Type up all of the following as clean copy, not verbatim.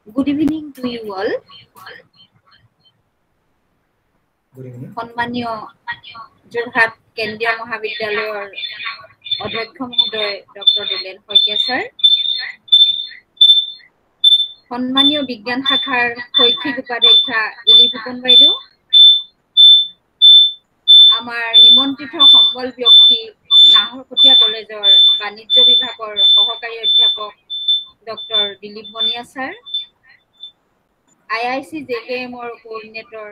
Good evening to you all. Good evening. সন্মানীয় যোৰহাট কেন্দ্ৰীয় মহাবিদ্যালয়ৰ অধ্যক্ষ মহোদয় ডক্টৰ দুলেন শইকীয়া ছাৰ, সন্মানীয় বিজ্ঞান শাখাৰ শৈক্ষিক উপাধ্যক্ষা ইলি ফুকন বাইদেউ, আমাৰ নিমন্ত্ৰিত সম্বল ব্যক্তি নাহৰকটীয়া কলেজৰ বাণিজ্য বিভাগৰ সহকাৰী অধ্যাপক doctor Dilip Bania sir, IIC JKMৰ কোঅৰ্ডিনেটৰ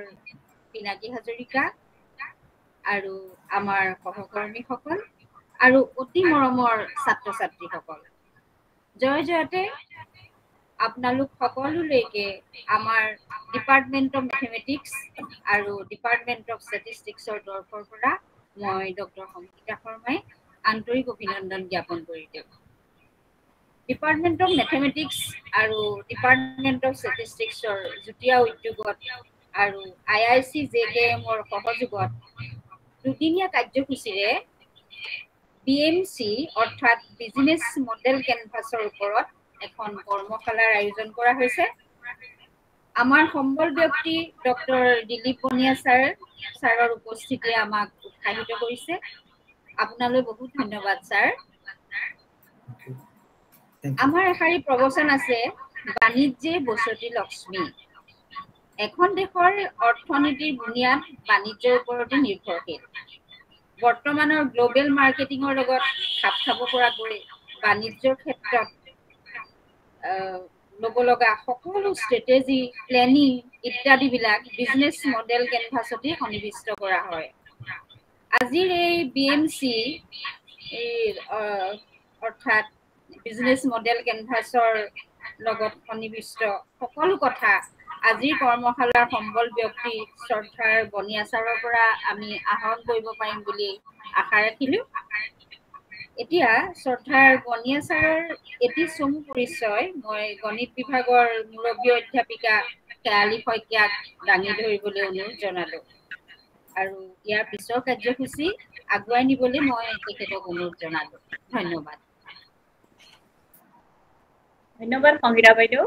পিনাকী হাজৰিকা আৰু আমাৰ সহকৰ্মীসকল আৰু অতি মৰমৰ ছাত্ৰ ছাত্ৰীসকল, জয় জয়তে আপোনালোক সকলোলৈকে আমাৰ ডিপাৰ্টমেণ্ট অফ মেথমেটিক্স আৰু ডিপাৰ্টমেণ্ট অফ ষ্টেটিষ্টিক্সৰ তৰফৰ পৰা মই ডক্টৰ সংগীতা শৰ্মাই আন্তৰিক অভিনন্দন জ্ঞাপন কৰিলোঁ। ডিপাৰ্টমেণ্ট অফ মেথমেটিক্স আৰু ডিপাৰ্টমেণ্ট অফ ষ্টেটিষ্টিক্সৰ যুটীয়া উদ্যোগত আৰু IIC JKMৰ সহযোগত দুদিনীয়া কাৰ্যসূচীৰে BMC অৰ্থাৎ বিজনেছ মডেল কেনভাছৰ ওপৰত এখন কৰ্মশালাৰ আয়োজন কৰা হৈছে। আমাৰ সম্বল ব্যক্তি ডক্টৰ দিলীপ বনিয়া ছাৰৰ উপস্থিতিয়ে আমাক উৎসাহিত কৰিছে। আপোনালৈ বহুত ধন্যবাদ ছাৰ। আমাৰ এষাৰি প্ৰবচন আছে, বাণিজ্যে বসতি লক্ষ্মী। এখন দেশৰ অৰ্থনীতিৰ বুনিয়াদ বাণিজ্যৰ ওপৰতে নিৰ্ভৰশীল। বৰ্তমানৰ গ্লোবেল মাৰ্কেটিঙৰ লগত খাপ খাব পৰাকৈ বাণিজ্যৰ ক্ষেত্ৰত ল'ব লগা সকলো ষ্ট্ৰেটেজি, প্লেনিং ইত্যাদিবিলাক বিজনেছ মডেল কেনভাছতে সন্নিৱিষ্ট কৰা হয়। আজিৰ এই BMC অৰ্থাৎ বিজনেছ মডেল কেনভাছৰ লগত সন্নিৱিষ্ট সকলো কথা আজিৰ কৰ্মশালাৰ সম্বল ব্যক্তি শ্ৰদ্ধাৰ বনিয়া ছাৰৰ পৰা আমি আহৰণ কৰিব পাৰিম বুলি আশা ৰাখিলোঁ। এতিয়া শ্ৰদ্ধাৰ বনিয়া ছাৰৰ এটি চমু পৰিচয় মই গণিত বিভাগৰ মুৰব্বী অধ্যাপিকা শেৱালী শইকীয়াক দাঙি ধৰিবলৈ অনুৰোধ জনালোঁ আৰু ইয়াৰ পিছৰ কাৰ্যসূচী আগুৱাই নিবলৈ মই তেখেতক অনুৰোধ জনালোঁ। ধন্যবাদ। ধন্যবাদ সংগীতা বাইদেউ।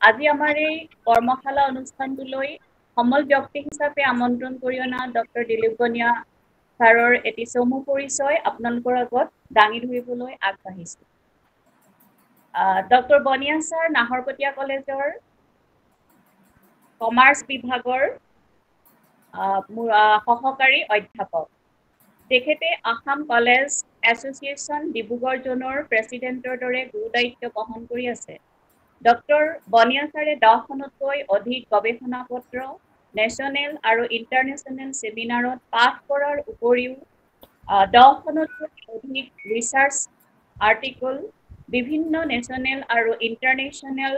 আজি আমাৰ এই কৰ্মশালা অনুষ্ঠানটোলৈ সমল ব্যক্তি হিচাপে আমন্ত্ৰণ কৰি অনা ডক্টৰ দিলীপ বনিয়া ছাৰৰ এটি চমু পৰিচয় আপোনালোকৰ আগত দাঙি ধৰিবলৈ আগবাঢ়িছোঁ। ডক্টৰ বনিয়া ছাৰ নাহৰকটীয়া কলেজৰ কমাৰ্চ বিভাগৰ সহকাৰী অধ্যাপক। তেখেতে আসাম কলেজ এছ'চিয়েশ্যন ডিব্ৰুগড় জোনৰ প্ৰেচিডেণ্টৰ দৰে গুৰু দায়িত্ব বহন কৰি আছে। ডক্টৰ বনিয়া ছাৰে 10খনতকৈ অধিক গৱেষণা পত্ৰ, নেশ্যনেল আৰু ইণ্টাৰনেশ্যনেল ছেমিনাৰত পাঠ কৰাৰ উপৰিও 10খনতকৈ অধিক ৰিচাৰ্চ আৰ্টিকল বিভিন্ন নেশ্যনেল আৰু ইণ্টাৰনেশ্যনেল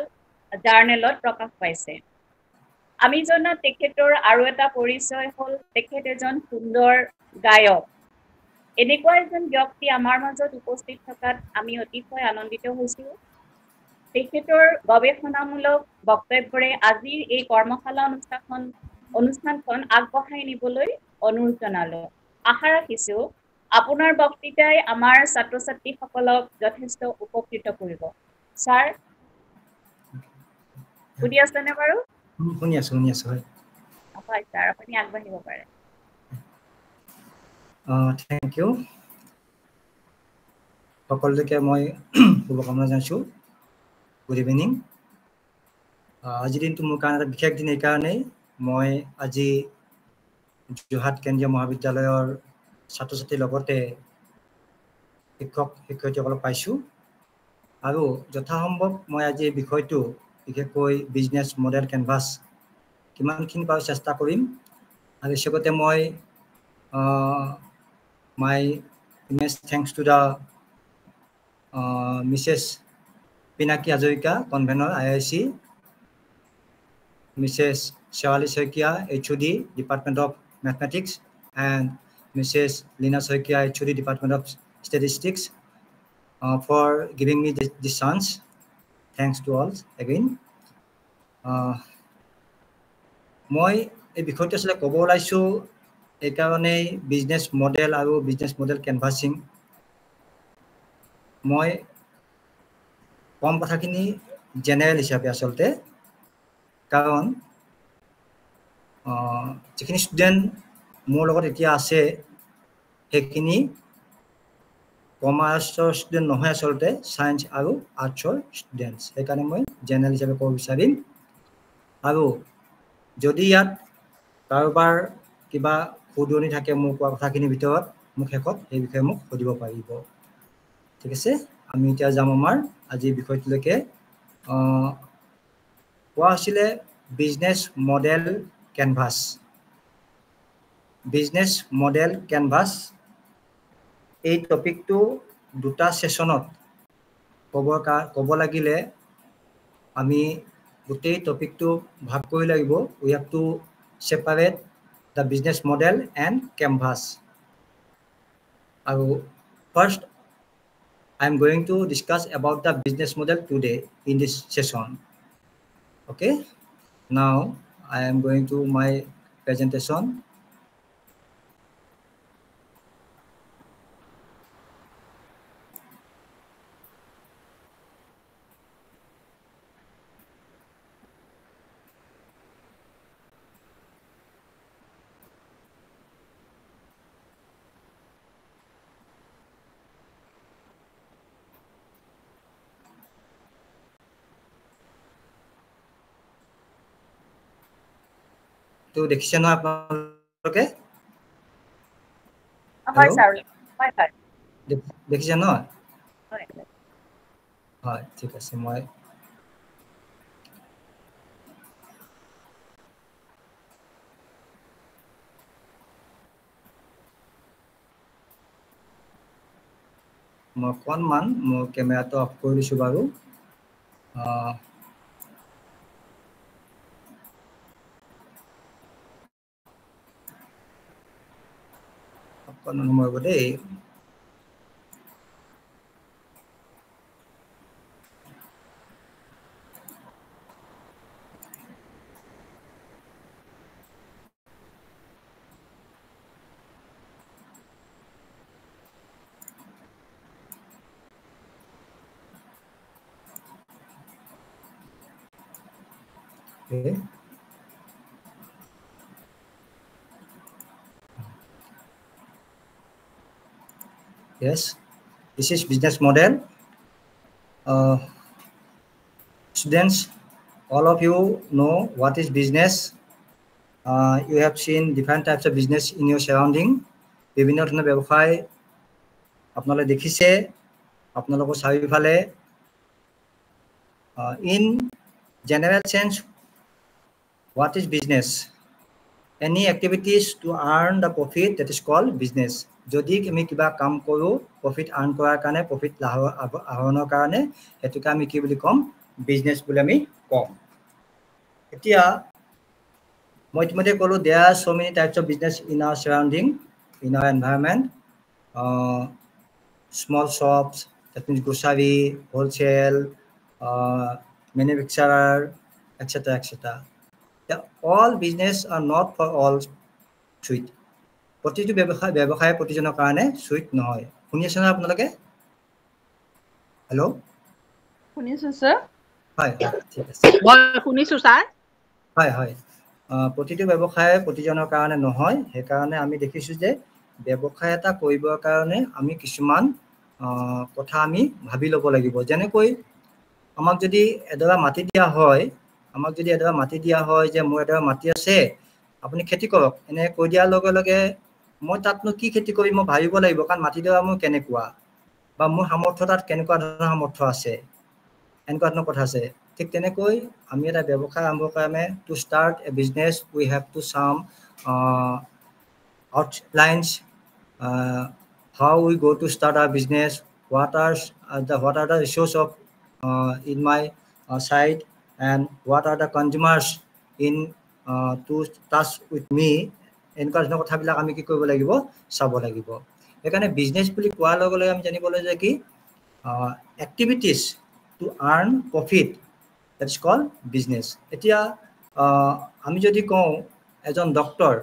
জাৰ্নেলত প্ৰকাশ পাইছে। আমি জনাত তেখেতৰ আৰু এটা পৰিচয় হ'ল তেখেত এজন সুন্দৰ গায়ক। এনেকুৱা এজন ব্যক্তি আমাৰ মাজত উপস্থিত থকাত আমি অতিশয় আনন্দিত হৈছোঁ। তেখেতৰ গৱেষণামূলক বক্তব্যৰে আজিৰ এই কৰ্মশালা অনুষ্ঠানখন আগবঢ়াই নিবলৈ অনুৰোধ জনালোঁ। আশা ৰাখিছোঁ আপোনাৰ বক্তৃতাই আমাৰ ছাত্ৰ ছাত্ৰীসকলক যথেষ্ট উপকৃত কৰিব। ছাৰ, শুনি আছেনে বাৰু? শুনি আছোঁ হয়। হয় ছাৰ, আপুনি আগবাঢ়িব পাৰে। Thank you. সকলোকে মই শুভকামনা জনাইছোঁ। Good evening. আজিৰ দিনটো মোৰ কাৰণে এটা বিশেষ দিন, এইকাৰণেই মই আজি যোৰহাট কেন্দ্ৰীয় মহাবিদ্যালয়ৰ ছাত্ৰ ছাত্ৰীৰ লগতে শিক্ষক শিক্ষয়িত্ৰীসকলক পাইছোঁ আৰু যথাসম্ভৱ মই আজি এই বিষয়টো বিশেষকৈ বিজনেছ মডেল কেনভাছ কিমানখিনি পাৰোঁ চেষ্টা কৰিম। আৰু হিচাপতে মই my immense thanks to the Mrs. Pinaki Hazarika, Convener IIC, Mrs. Sewali Saikia, HOD, Department of Mathematics, and Mrs. Lina Saikia, HOD, Department of Statistics, for giving me this chance. Thanks to all again. মই এই বিষয়টো আসলে ক'ব ওলাইছোঁ এইকাৰণেই business model আৰু business model কেনভাছিং। মই কম কথাখিনি জেনেৰেল হিচাপে আচলতে কাৰণ যিখিনি ষ্টুডেণ্ট মোৰ লগত এতিয়া আছে সেইখিনি কমাৰ্চৰ ষ্টুডেণ্ট নহয় আচলতে সায়েন্স আৰু আৰ্টছৰ ষ্টুডেণ্টছ সেইকাৰণে মই জেনেৰেল হিচাপে ক'ব বিচাৰিম আৰু যদি ইয়াত কাৰোবাৰ কিবা সুধনি থাকে মোৰ কোৱা কথাখিনিৰ ভিতৰত মোক শেষত এই বিষয়ে মোক সুধিব পাৰিব ঠিক আছে আমি এতিয়া যাম আমাৰ আজিৰ বিষয়টোলৈকে কোৱা হৈছিলে business model canvas business model canvas এই টপিকটো দুটা সেশনত ক'ব লাগিলে আমি গোটেই টপিকটো ভাগ কৰি লাগিব we have to separate the business model and canvas first I am going to discuss about the business model today in this session okay now I am going to my presentation তো দেখিছে না আপোনালোকে হয় sir হয় sir দেখিছে না হয় হয় ঠিক আছে মই অকণমান মোৰ কেমেৰাটো অফ কৰি দিছোঁ বাৰু অকণমান সময় হ'ব দেই okay. Yes, this is business model. Students, all of you know what is business. You have seen different types of business in your surrounding. বিভিন্ন ধৰণৰ ব্যৱসায় আপোনালোকে দেখিছে আপোনালোকৰ চাৰিওফালে in general sense what is business any activities to earn the profit that is called business যদি আমি কিবা কাম কৰো প্ৰফিট আৰ্ন কৰাৰ কাৰণে প্ৰফিট আহৰণৰ কাৰণে এটোকে আমি কি বুলি কম বিজনেস বুলি আমি কম এতিয়া মই ইতিমধ্যে ক'লো there are so many types of business in our surrounding in our environment small shops that means grocery wholesale manufacturer etc etc all business are not for all sweet প্ৰতিটো ব্যৱসায় প্ৰতিজনৰ কাৰণে সুইট নহয় শুনি আছে না আপোনালোকে হেল্ল' শুনিছো স্যাৰ হয় ঠিক আছে মই শুনিছো স্যাৰ হয় হয় প্ৰতিটো ব্যৱসায় প্ৰতিজনৰ কাৰণে নহয় সেই কাৰণে আমি দেখিছো যে ব্যৱসায় এটা কৰিবৰ কাৰণে আমি কিছুমান কথা আমি ভাবি ল'ব লাগিব যেনেকৈ আমাক যদি এডৰা মাটি দিয়া হয় যে মোৰ এডৰা মাটি আছে আপুনি খেতি কৰক এনে কৈ দিয়াৰ লগে লগে মই তাতনো কি খেতি কৰি মই ভাবিব লাগিব কাৰণ মাটিডৰা মোৰ কেনেকুৱা বা মোৰ সামৰ্থ্য তাত কেনেকুৱা ধৰণৰ সামৰ্থ্য আছে এনেকুৱা ধৰণৰ কথা আছে ঠিক তেনেকৈ আমি এটা ব্যৱসায় আৰম্ভ কৰামে to start a business we have to some outlines how we go to start our business what are the resources of in my side and what are the consumers in to touch with me এনেকুৱা ধৰণৰ কথাবিলাক আমি কি কৰিব লাগিব চাব লাগিব এখানে বিজনেস বুলি কোৱাৰ লগে লগে আমি জানিব লাগে কি activities to earn profit that is called business এতিয়া আমি যদি কওঁ এজন ডক্টৰ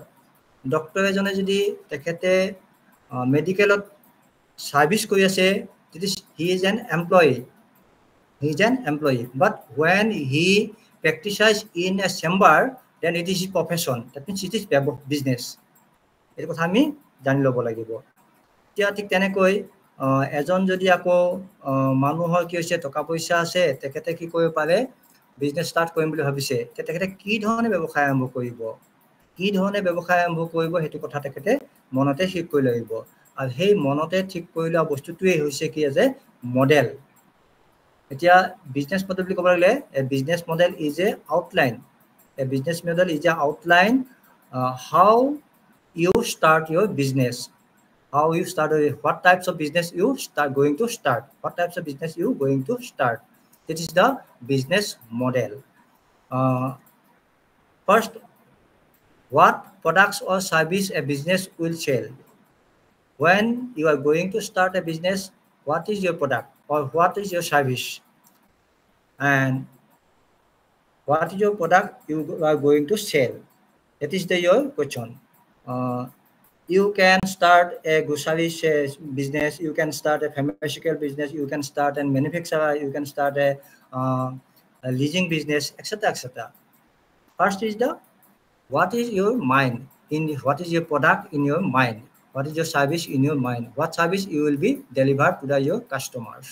এজনে যদি তেখেতে মেডিকেলত সাৰ্ভিস কৰি আছে he is an employee He is an employee. But when he practices in a chamber, then it is his profession. That means it is business. It is what we জানি ল'ব লাগিব। এতিয়া ঠিক তেনেকৈ এজন যদি আকৌ মানুহৰ কি হৈছে টকা পইচা আছে, তেখেতে কি কৰিব পাৰে, বিজনেছ ষ্টাৰ্ট কৰিম বুলি ভাবিছে, তেখেতে কি ধৰণে ব্যৱসায় আৰম্ভ কৰিব, কি ধৰণে ব্যৱসায় আৰম্ভ কৰিব, সেইটো কথা তেখেতে মনতে ঠিক কৰি লাগিব। আৰু সেই মনতে ঠিক কৰি লোৱা বস্তুটোৱেই হৈছে কি যে মডেল। এতিয়া বিজনেছ মডেল বুলি ক'ব লাগিলে business model is a outline. A business model is an outline how you start your business, how you start, what types of business you going to start, what types of business you going to start. It is the business model. First, what products or service a business will sell. When you are going to start a business, what is your product or what is your service, and what is your product you are going to sell? That is your question. You can start a grocery business, you can start a pharmaceutical business, you can start a manufacturer, you can start a leasing business, etc., etc. First is the what is your mind, in what is your product in your mind, what is your service in your mind, what service you will be delivered to your customers.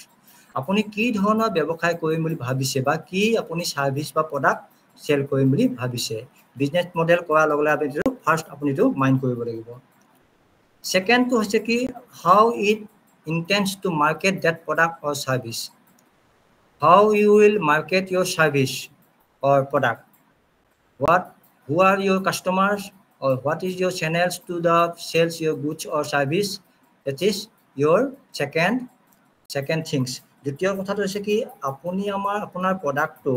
আপুনি কি ধৰণৰ ব্যৱসায় কৰিম বুলি ভাবিছে বা কি আপুনি সাৰ্ভিস বা প্ৰডাক্ট সেল কৰিম বুলি ভাবিছে, বিজনেছ মডেল কৰাৰ লগে লগে আপুনি ফাৰ্স্ট আপুনি তো মাইন্ড কৰিব লাগিব। সেকেন্ড তো হৈছে কি how it intends to market that product or service, how you will market your service or product, who are your customers, or what is your channels to the sales your goods or service. That is your second things. দ্বিতীয় কথাটো হৈছে কি আপুনি আপোনাৰ প্ৰডাক্টটো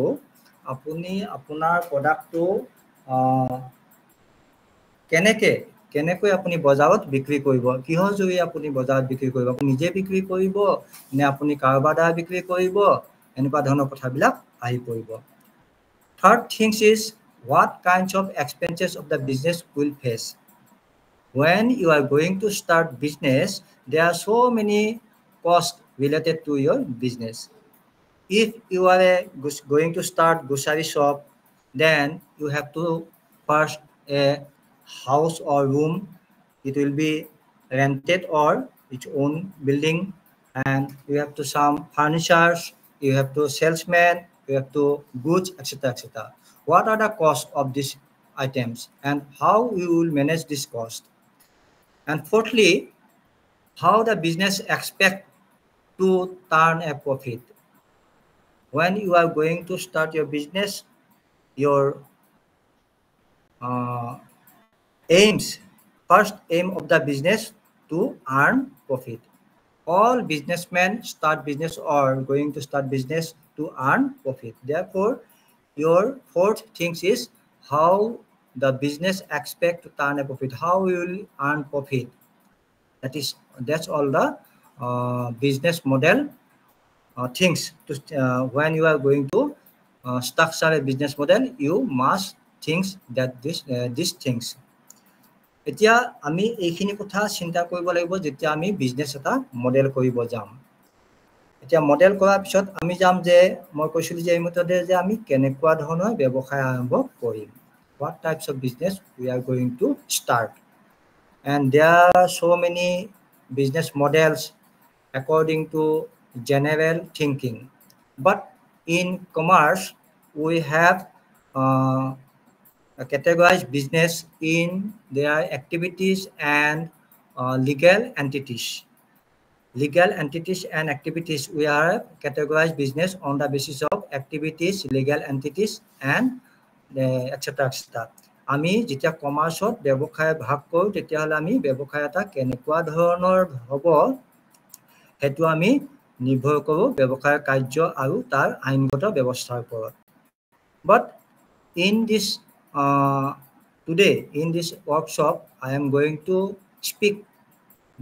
কেনেকৈ আপুনি বজাৰত বিক্ৰী কৰিব, কিহৰ জৰিয়তে আপুনি বজাৰত বিক্ৰী কৰিব, আপুনি নিজে বিক্ৰী কৰিব নে আপুনি কাৰোবাৰ দ্বাৰা বিক্ৰী কৰিব, এনেকুৱা ধৰণৰ কথাবিলাক আহি পৰিব। Third things is what kinds of expenses of the business will face. When you are going to start business, there are so many costs related to your business. If you are going to start grocery shop, then you have to first a house or room. It will be rented or its own building, and you have to some furnitures, you have to salesman, you have to goods, etc., etc. What are the costs of these items and how you will manage this cost? And fourthly, how the business expect to turn a profit. When you are going to start your business, your first aim of the business to earn profit. All businessmen start business or going to start business to earn profit. Therefore, your fourth thing is how the business expect to turn a profit, how you will earn profit. That's all the business model things. When you are going to structure a business model, you must think that these things. এতিয়া আমি এইখিনি কথা চিন্তা কৰিব লাগিব যেতিয়া আমি business এটা মডেল কৰিব যাম। এতিয়া মডেল কৰাৰ পিছত আমি যাম যে মই কৈছিলোঁ যে এই মুহূৰ্ততে যে আমি কেনেকুৱা ধৰণৰ ব্যৱসায় আৰম্ভ কৰিম, what types of business we are going to start. And there are so many business models according to general thinking, but in commerce we have categorize business in their activities and legal entities. Legal entities and activities, we are categorize business on the basis of activities, legal entities, and etc., etc. আমি যেতিয়া কমাৰ্চত ব্যৱসায় ভাগ কৰোঁ তেতিয়াহ'লে আমি ব্যৱসায় এটা কেনেকুৱা ধৰণৰ হ'ব সেইটো আমি নিৰ্ভৰ কৰোঁ ব্যৱসায়ৰ কাৰ্য আৰু তাৰ আইনগত ব্যৱস্থাৰ ওপৰত। But in this today in this workshop, I am going to speak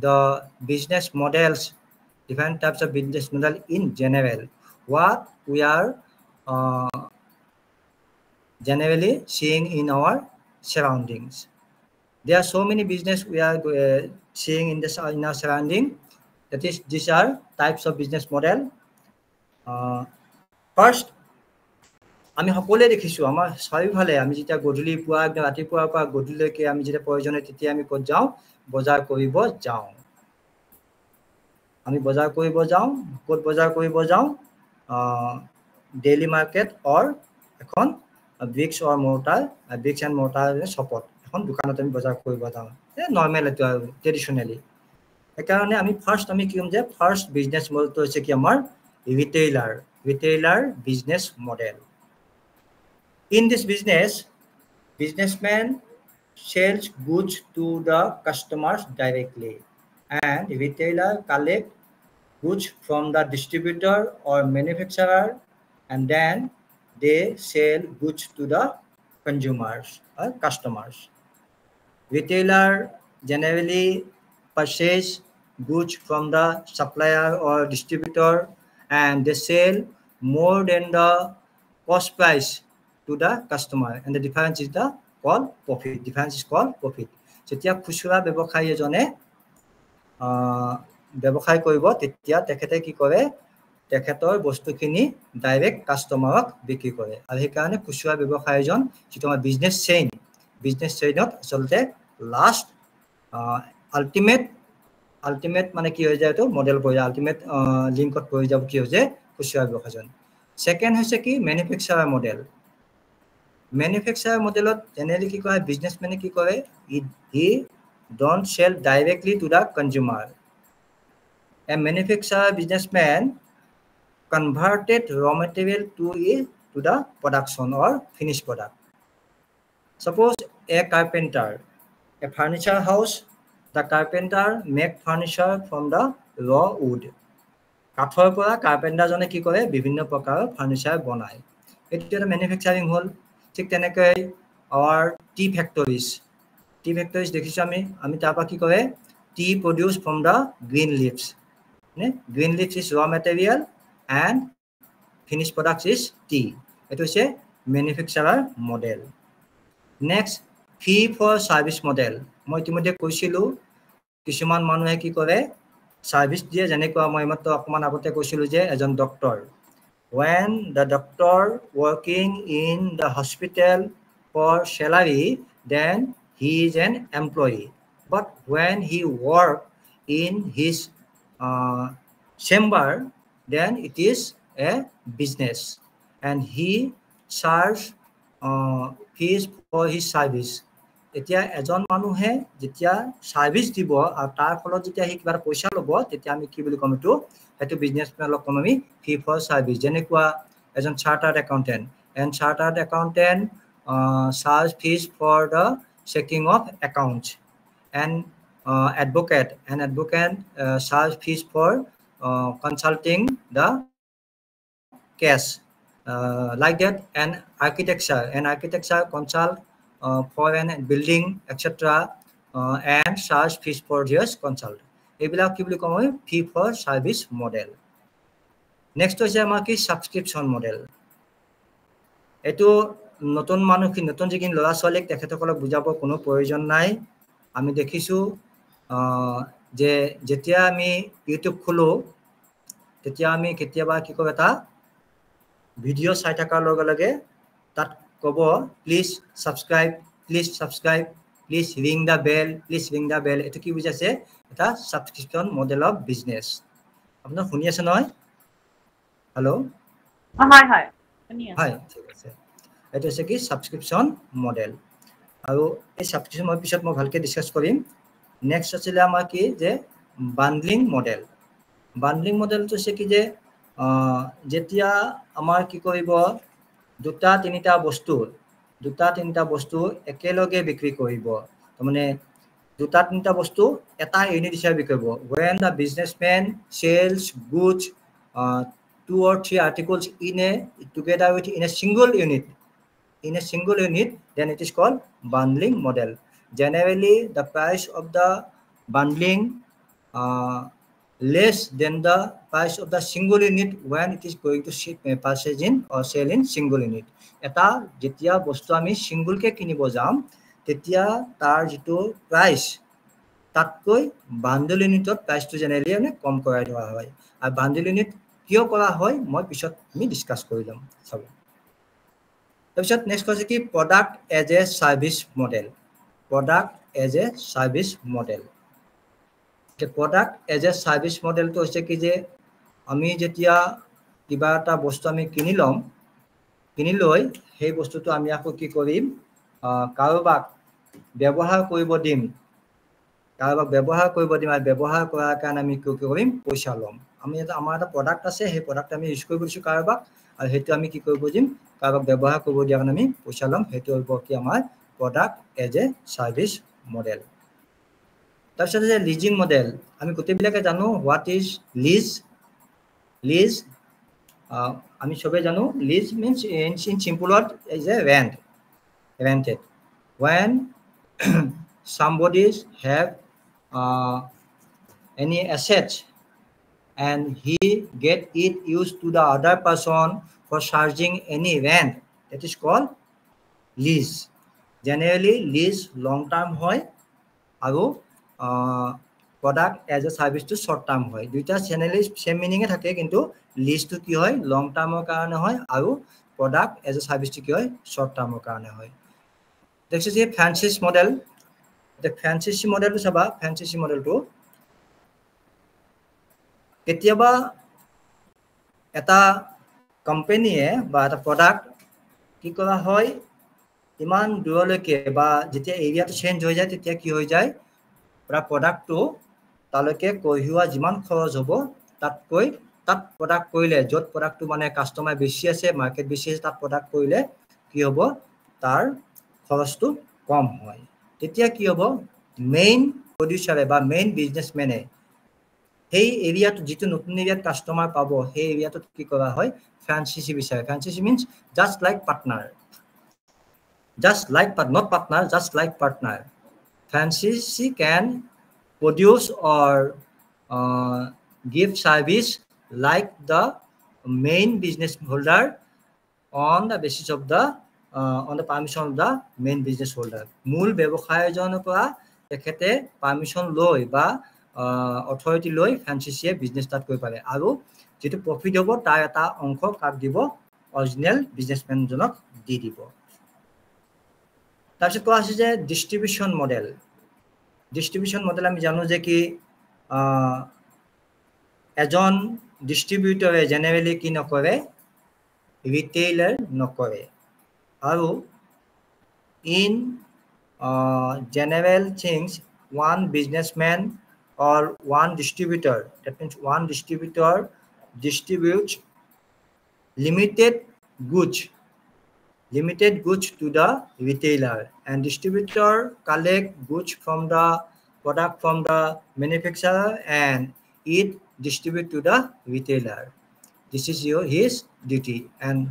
the business models, different types of business model in general, what we are generally seeing in our surroundings. There are so many business we are seeing in our surrounding. That is, these are types of business model. First আমি সকলোৱে দেখিছোঁ আমাৰ চাৰিওফালে আমি যেতিয়া গধূলি পুৱা একদম ৰাতিপুৱাৰ পৰা গধূলিলৈকে আমি যেতিয়া প্ৰয়োজন হয় তেতিয়া আমি ক'ত যাওঁ বজাৰ কৰিব যাওঁ আমি বজাৰ কৰিব যাওঁ ক'ত বজাৰ কৰিব যাওঁ ডেইলি মাৰ্কেট অৰ এখন ব্ৰিক্স এণ্ড মৰ্টাৰ শ্বপত এখন দোকানত আমি বজাৰ কৰিব যাওঁ নৰ্মেল এইটো আৰু ট্ৰেডিশ্যনেলি সেইকাৰণে আমি ফাৰ্ষ্ট আমি কি হ'ম যে ফাৰ্ষ্ট বিজনেছ মডেলটো হৈছে কি আমাৰ retailer business model In this business, businessman sells goods to the customers directly and retailer collect goods from the distributor or manufacturer and then they sell goods to the consumers or customers. Retailer generally purchase goods from the supplier or distributor and they sell more than the cost price to the customer and the difference is called profit. যেতিয়া খুচুৰা ব্যৱসায়ী এজনে ব্যৱসায় কৰিব তেতিয়া তেখেতে কি কৰে তেখেতৰ বস্তুখিনি ডাইৰেক্ট কাষ্টমাৰক বিক্ৰী কৰে আৰু সেইকাৰণে খুচুৰা ব্যৱসায়ী এজন যিটো আমাৰ বিজনেছ চেইনত আচলতে লাষ্ট আল্টিমেট মানে কি হৈ যায় এইটো মডেল পৰি যায় আল্টিমেট লিংকত পৰি যাব কি হৈছে খুচুৰা ব্যৱসায়ীজন সেকেন্ড হৈছে কি মেনুফেকচাৰাৰ মডেলত জেনেৰেলি কি কৰে বিজনেছমেনে কি কৰে he don't sell directly to the consumer a manufacturer businessman converted raw material to the production or finished product. Suppose a carpenter, a furniture house, the carpenter make furniture from the raw wood. কাঠৰ পৰা carpenter জনে কি কৰে বিভিন্ন প্ৰকাৰৰ furniture বনায় এইটো এটা ম্যানুফ্যাকচাৰিং হল ঠিক তেনেকৈ our tea factories দেখিছো আমি তাৰ পৰা কি কৰে tea produced from the green leaves is raw material and finished product is tea. It is a manufacturer model. Next, fee for service model. মই ইতিমধ্যে কৈছিলো কিছুমান মানুহে কি কৰে সাৰ্ভিস দিয়ে যেনেকুৱা মই মাত্ৰ অকমান আগতে কৈছিলো যে এজন doctor when the doctor working in the hospital for salary then he is an employee but when he work in his chamber then it is a business and he charge fees for his service এতিয়া এজন মানুহে যেতিয়া service দিব আৰু তাৰ ফলত যেতিয়া হি কিবা পইচা লব তেতিয়া আমি কি বুলি কম এটো বিজনেছমেনক কম আমি ফি ফৰ সাৰ্ভিস যেনেকুৱা এজন chartered accountant charge fees for the checking of accounts and advocate charge fees for consulting the case like that and architecture consult for an building etc and charge fees for this consult এইবিলাক কি বুলি কম fee for service model next হৈছে আমাৰ কি subscription model এটো নতুন যিকিন লৰা ছোৱালীক তেখেতসকলক বুজাব কোনো প্ৰয়োজন নাই আমি দেখিছো যে যেতিয়া আমি ইউটিউব খোলো তেতিয়া আমি কেতিয়াবা কি কব এটা ভিডিও চাই থাকাৰ লগে লগে তাত কব please subscribe please ring the bell এটো কি বুজাইছে এটা সাবস্ক্রিপশন মডেল অফ বিজনেস আপোনাক শুনি আছে নহয় হেল্ল হয় শুনি আছে হয় ঠিক আছে এটা হৈছে কি সাবস্ক্রিপশন মডেল আৰু এই সাবস্ক্ৰিপশন মই পিছত মই ভালকে ডিসকাস কৰিম নেক্সট আছিল আমাৰ কি যে বান্ডলিং মডেলটো হৈছে কি যে যেতিয়া আমাৰ কি কৰিব দুটা তিনিটা বস্তু একেলগে বিক্ৰী কৰিব মানে দুটা তিনিটা বস্তু এটা ইউনিট হিচাপে বিক্ৰী কৰিব when the businessman sells goods 2 or 3 articles together in a single unit then it is called bundling model generally the price of the bundling less than the price of the single unit when it is going to purchase in or sell in single unit eta jetia bostu ami single ke kinibo jam tetia tar jitu price tatkoi bundle unitot price to generally ane kom korai doa hoy ar bundle unit কিয় কৰা হয় মই পিছত আমি discuss কৰি লম সব তাৰপিছত নেক্সট কৈছে কি product as a service model product as a service model যে প্ৰডাক্ট এজ এ সাৰ্ভিস মডেলটো হৈছে কি যে আমি যেতিয়া কিবা এটা বস্তু আমি কিনি লম কিনি লৈ সেই বস্তুটো আমি আকৌ কি কৰিম কাৰোবাক ব্যৱহাৰ কৰিব দিম কাৰোবাক ব্যৱহাৰ কৰিব দিম আৰু ব্যৱহাৰ কৰাৰ কাৰণে আমি কি কৰিম পইচা ল'ম আমি এটা আমাৰ এটা প্ৰডাক্ট আছে সেই প্ৰডাক্ট আমি ইউজ কৰিব দিছো কাৰোবাক আৰু হেতু আমি কি কৰিব দিম কাৰোবাক ব্যৱহাৰ কৰিব দিয়াৰ কাৰণে আমি পইচা ল'ম হেতু হ'ব কি আমাৰ product as a service model তাৰপিছত যে লিজিং মডেল আমি গোটেইবিলাকে জানো হোৱাট ইজ লিজ আমি সবে জানো lease means in simple word is a rented when somebody have any assets and he get it used to the other person for charging any rent that is called lease generally lease long term hoy aru product as a service to short term hoy duita generally same meaning e thake kintu lease to ki hoy long term or karone hoy aru product as a service to ki hoy short term or karone hoy দেখছো যে franchise model the franchise model to saba franchise model to কেতিয়াবা এটা কোম্পানীয়ে বা এটা product কি কৰা হয় ইমান দূৰলৈকে বা যেতিয়া এৰিয়াটো চেঞ্জ হৈ যায় তেতিয়া কি হৈ যায় পুৰা প্ৰডাক্টটো তালৈকে কঢ়িওৱা যিমান খৰচ হ'ব তাতকৈ তাত প্ৰডাক্ট কৰিলে য'ত প্ৰডাক্টটো মানে কাস্টমাৰ বেছি আছে মাৰ্কেট বেছি আছে তাত প্ৰডাক্ট কৰিলে কি হ'ব তাৰ খৰচটো কম হয় তেতিয়া কি হ'ব মেইন প্ৰডিউচাৰে বা মেইন বিজনেছমেনে সেই এৰিয়াটো যেটো নতুন এৰিয়াত কাস্টমাৰ পাব সেই এৰিয়াটো কি কৰা হয় ফ্ৰাঞ্চাইজি বিচাৰে ফ্ৰাঞ্চাইজি means just like partner but not partner just like partner franchisee can produce or give service like the main business holder on the basis of the on the permission of the main business holder মূল ব্যৱসায়জনৰ পৰা তেখেতে permission লৈ বা authority লৈ ফ্ৰাঞ্চাইজিয়ে business start কৰিব পাৰে আৰু যেটো প্ৰফিট হ'ব তাৰ এটা অংশ কাক দিব অৰিজিনাল বিজনেসম্যান জনক দি দিব তাৰপিছত কোৱা আছে যে ডিস্ট্ৰিবিউশন মডেল আমি জানো যে কি এজন ডিস্ট্ৰিবিউটৰে জেনাৰেলি কি নকৰে ৰিটেইলাৰ নকৰে আৰু in general things one businessman or one distributor that means one distributor distributes limited goods to the retailer and distributor collect goods from the product from the manufacturer and it distribute to the retailer this is his duty and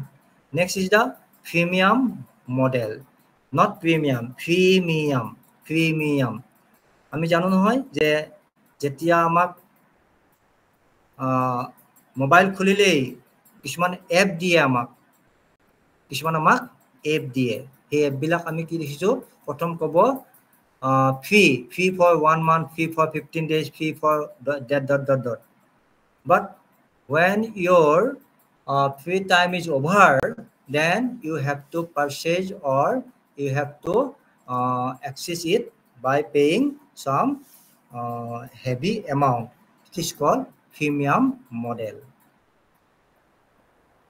next is the freemium model not premium আমি জানো নহয় যে যেতিয়া আমাক mobile খুলিলেই কিছুমান app দিয়ে আমাক app দিয়ে এই এপ বিলাক আমি কি দেখিছো প্ৰথম কব free for 1 month free for 15 days free for dot but when your free time is over then you have to purchase or you have to access it by paying some heavy amount. It is called freemium model.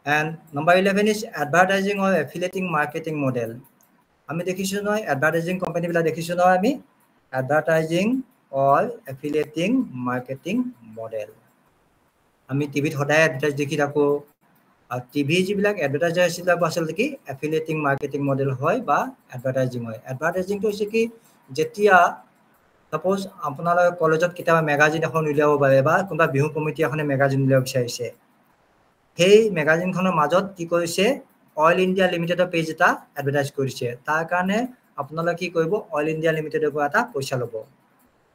And number 11 is advertising or affiliating marketing model. আমি দেখিছো নহয় advertising company bila দেখিছো নহয় আমি advertising or affiliating marketing model. আমি টিভিত সদায় advertise দেখি থাকো আৰু টিভি যিবিলাক এডভাৰটাইজাৰ আছিল আচলতে কি এফিলিয়েটিং মাৰ্কেটিং মডেল হয় বা এডভাৰটাইজিং হয় এডভাৰটাইজিংটো হৈছে কি যেতিয়া সাপোজ আপোনালোকৰ কলেজত কিতাবা মেগাজিন এখন উলিয়াব পাৰে বা কোনবা বিহু কমিটি এখনে মেগাজিন উলিয়াব বিচাৰিছে সেই মেগাজিনখনৰ মাজত কি কৰিছে অইল ইণ্ডিয়া লিমিটেডৰ পেজ এটা এডভাৰটাইজ কৰিছে তাৰ কাৰণে আপোনালোকে কি কৰিব অইল ইণ্ডিয়া লিমিটেডৰ পৰা এটা পইচা ল'ব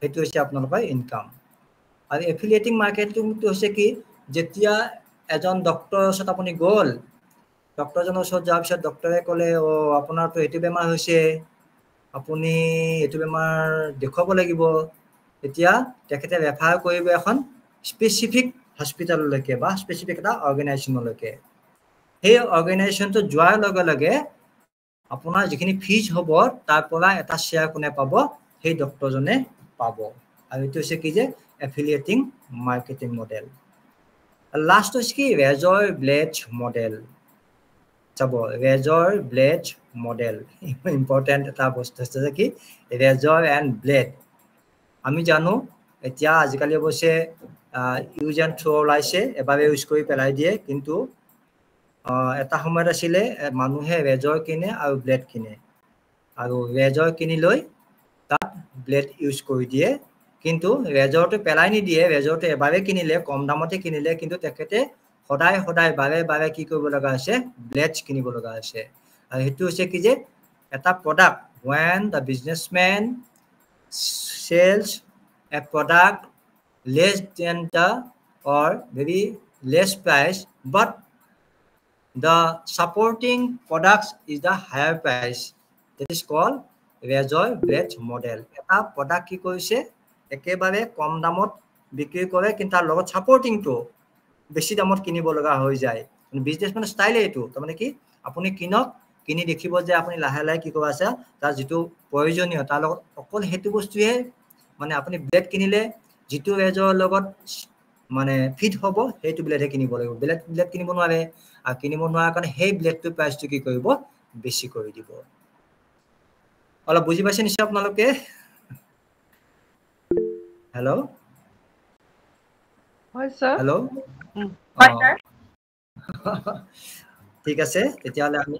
সেইটো হৈছে আপোনালোকৰ ইনকাম আৰু এফিলিয়েটিং মাৰ্কেটিংটো হৈছে কি যেতিয়া এজন ডক্টৰৰ ওচৰত আপুনি গ'ল ডক্টৰজনৰ ওচৰত যোৱাৰ পিছত ডক্টৰে ক'লে আপোনাৰতো এইটো বেমাৰ হৈছে আপুনি এইটো বেমাৰ দেখুৱাব লাগিব এতিয়া তেখেতে ৰেফাৰ কৰিব এখন স্পেচিফিক হস্পিটেললৈকে বা স্পেচিফিক এটা অৰ্গেনাইজেশ্যনলৈকে সেই অৰ্গেনাইজেশ্যনটো যোৱাৰ লগে লগে আপোনাৰ যিখিনি ফিজ হ'ব তাৰ পৰা এটা শ্বেয়াৰ কোনে পাব সেই ডক্টৰজনে পাব আৰু এইটো হৈছে কি যে এফিলিয়েটিং মাৰ্কেটিং মডেল লাষ্ট হৈছে কি ৰেজৰ ব্লেড মডেল চাব ৰেজৰ ব্লেড মডেল ইম্পৰ্টেণ্ট এটা বস্তু আছে যে কি ৰেজৰ এণ্ড ব্লেড আমি জানো এতিয়া আজিকালি অৱশ্যে ইউজ এণ্ড থ্ৰ' ওলাইছে এবাৰে ইউজ কৰি পেলাই দিয়ে কিন্তু এটা সময়ত আছিলে মানুহে ৰেজৰ কিনে আৰু ব্লেড কিনে আৰু ৰেজৰ কিনি লৈ তাত ব্লেড ইউজ কৰি দিয়ে কিন্তু ৰেজৰটো পেলাই নিদিয়ে ৰেজৰটো এবাৰে কিনিলে কম দামতে কিনিলে কিন্তু তেখেতে সদায় সদায় বাৰে বাৰে কি কৰিব লগা হৈছে ব্লেডছ কিনিব লগা হৈছে আৰু সেইটো হৈছে কি যে এটা product when the businessman sells a product less than the or very less price but the supporting products is the higher price that is called razor blade model এটা প্ৰডাক্ট কি কৰিছে একেবাৰে কম দামত বিক্ৰী কৰে কিন্তু তাৰ লগত সাপোৰ্টিংটো বেছি দামত কিনিব লগা হৈ যায় বিজনেছমেন ষ্টাইল এইটো তাৰমানে কি আপুনি কিনক কিনি দেখিব যে আপুনি লাহে লাহে কি কৰিব আছে তাৰ যিটো প্ৰয়োজনীয় তাৰ লগত অকল সেইটো বস্তুহে মানে আপুনি ব্লেড কিনিলে যিটো ৰেজৰ লগত মানে ফিট হ'ব সেইটো ব্লেডহে কিনিব লাগিব ব্লেড কিনিব নোৱাৰে আৰু কিনিব নোৱাৰাৰ কাৰণে সেই ব্লেডটোৰ প্ৰাইচটো কি কৰিব বেছি কৰি দিব অলপ বুজি পাইছে নিশ্চয় আপোনালোকে হেল্ল' হয় স্যার হেল্ল' হয় স্যার ঠিক আছে তেতিয়াহ'লে আমি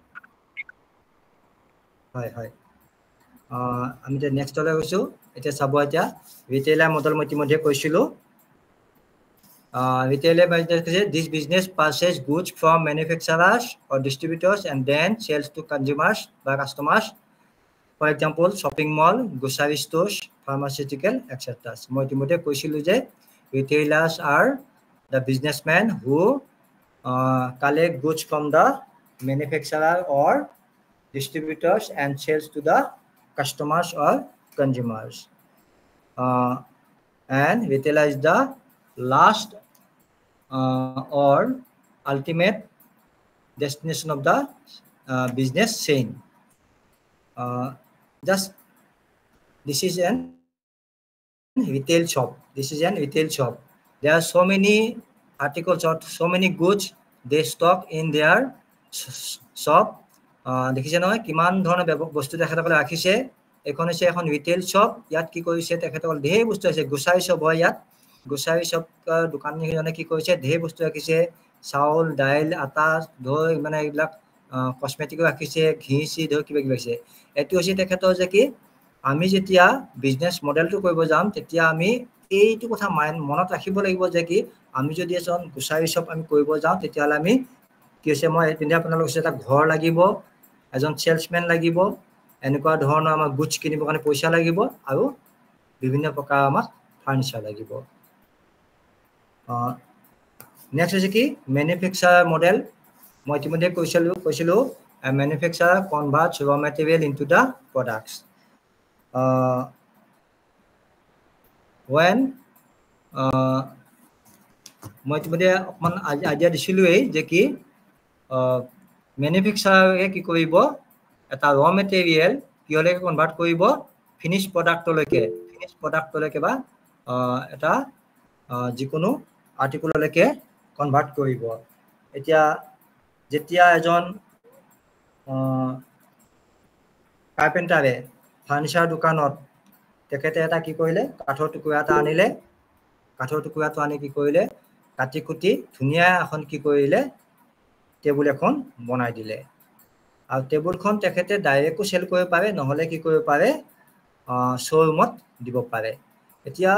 হয় হয় আমি এতিয়া নেক্সটলৈ গৈছোঁ এতিয়া চাব এতিয়া ৰিটেইলাৰ মডেল মই ইতিমধ্যে কৈছিলোঁ retailer this business purchase goods from manufacturers or distributors and then sells to consumers by customers for example shopping mall grocery stores pharmaceutical etc মই ইতিমধ্যে কৈছিলোঁ যে retailers are the businessmen who collect goods from the manufacturer or distributors and sells to the customers or consumers and retailer is the last or ultimate destination of the business chain just this is an retail shop there are so many articles or so many goods they stock in their shop দেখিছে নহয় কিমান ধৰণৰ বস্তু তেখেতসকলে ৰাখিছে এখন হৈছে এখন ৰিটেইল শ্বপ ইয়াত কি কৰিছে তেখেতসকলে ঢেৰ বস্তু আছে গ্ৰচাৰী শ্বপ হয় ইয়াত গ্ৰচাৰী শ্বপ দোকানীজনে কি কৰিছে ঢেৰ বস্তু ৰাখিছে চাউল দাইল আটা দৈ মানে এইবিলাক কসমেটিকো ৰাখিছে ঘি চি ধৰ কিবা কিবা ৰাখিছে এইটো হৈছে তেখেতৰ যে কি আমি যেতিয়া বিজনেছ মডেলটো কৰিব যাম তেতিয়া আমি এইটো কথা মনত ৰাখিব লাগিব যে কি আমি যদি এজন গ্ৰচাৰী শ্বপ আমি কৰিব যাওঁ তেতিয়াহ'লে আমি কি হৈছে মই এতিয়া আপোনালোক এটা ঘৰ লাগিব এজন চেলছমেন লাগিব এনেকুৱা ধৰণৰ আমাৰ গুডছ কিনিবৰ কাৰণে পইচা লাগিব আৰু বিভিন্ন প্ৰকাৰ আমাক ফাৰ্নিচাৰ লাগিব নেক্সট হৈছে কি মেনুফেকচাৰ মডেল মই ইতিমধ্যে কৈছিলোঁ মেনুফেকচাৰ কনভাৰ্টছ ৰ material into the products when মই ইতিমধ্যে অকণমান আইডিয়া দিছিলোঁৱেই যে কি মেনুফেকচাৰে কি কৰিব এটা ৰ মেটেৰিয়েল কিহলৈকে কনভাৰ্ট কৰিব ফিনিছ প্ৰডাক্টলৈকে বা এটা যিকোনো আৰ্টিকুললৈকে কনভাৰ্ট কৰিব এতিয়া যেতিয়া এজন কাৰ্পেণ্টাৰে ফাৰ্নিচাৰ দোকানত তেখেতে এটা কি কৰিলে কাঠৰ টুকুৰা এটা আনিলে কাঠৰ টুকুৰাটো আনি কি কৰিলে কাটি কুটি ধুনীয়া এখন কি কৰিলে টেবুল এখন বনাই দিলে আৰু টেবুলখন তেখেতে ডাইৰেক্টও চেল কৰিব পাৰে নহ'লে কি কৰিব পাৰে শ্ব'ৰুমত দিব পাৰে এতিয়া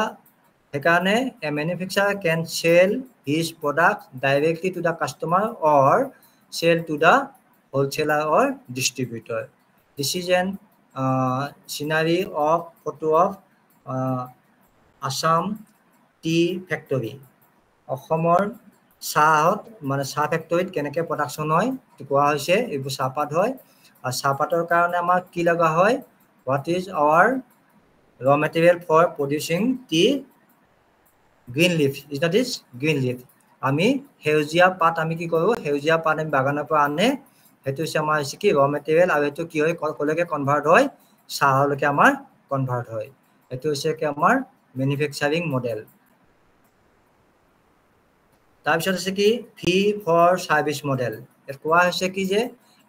সেইকাৰণে a manufacturer can sell his product directly to the customer or sell to the wholesaler or distributor this is an scenario of photo of Assam tea factory অসমৰ চাহত মানে চাহ ফেক্টৰীত কেনেকৈ প্ৰডাকশ্যন হয় কোৱা হৈছে এইবোৰ চাহপাত হয় আৰু চাহপাতৰ কাৰণে আমাৰ কি লগা হয় what is our raw material for producing tea green leaf is not is green leaf আমি সেউজীয়া পাত আমি কি কৰোঁ সেউজীয়া পাত আমি বাগানৰ পৰা আনে সেইটো হৈছে আমাৰ হৈছে কি ৰ মেটেৰিয়েল আৰু সেইটো কি হয় কলৈকে কনভাৰ্ট হয় চাহলৈকে আমাৰ কনভাৰ্ট হয় এইটো হৈছে কি আমাৰ মেনুফেকচাৰিং মডেল তাৰপিছত আছে কি ফি ফৰ সাৰ্ভিস মডেল ইয়াত কোৱা হৈছে কি যে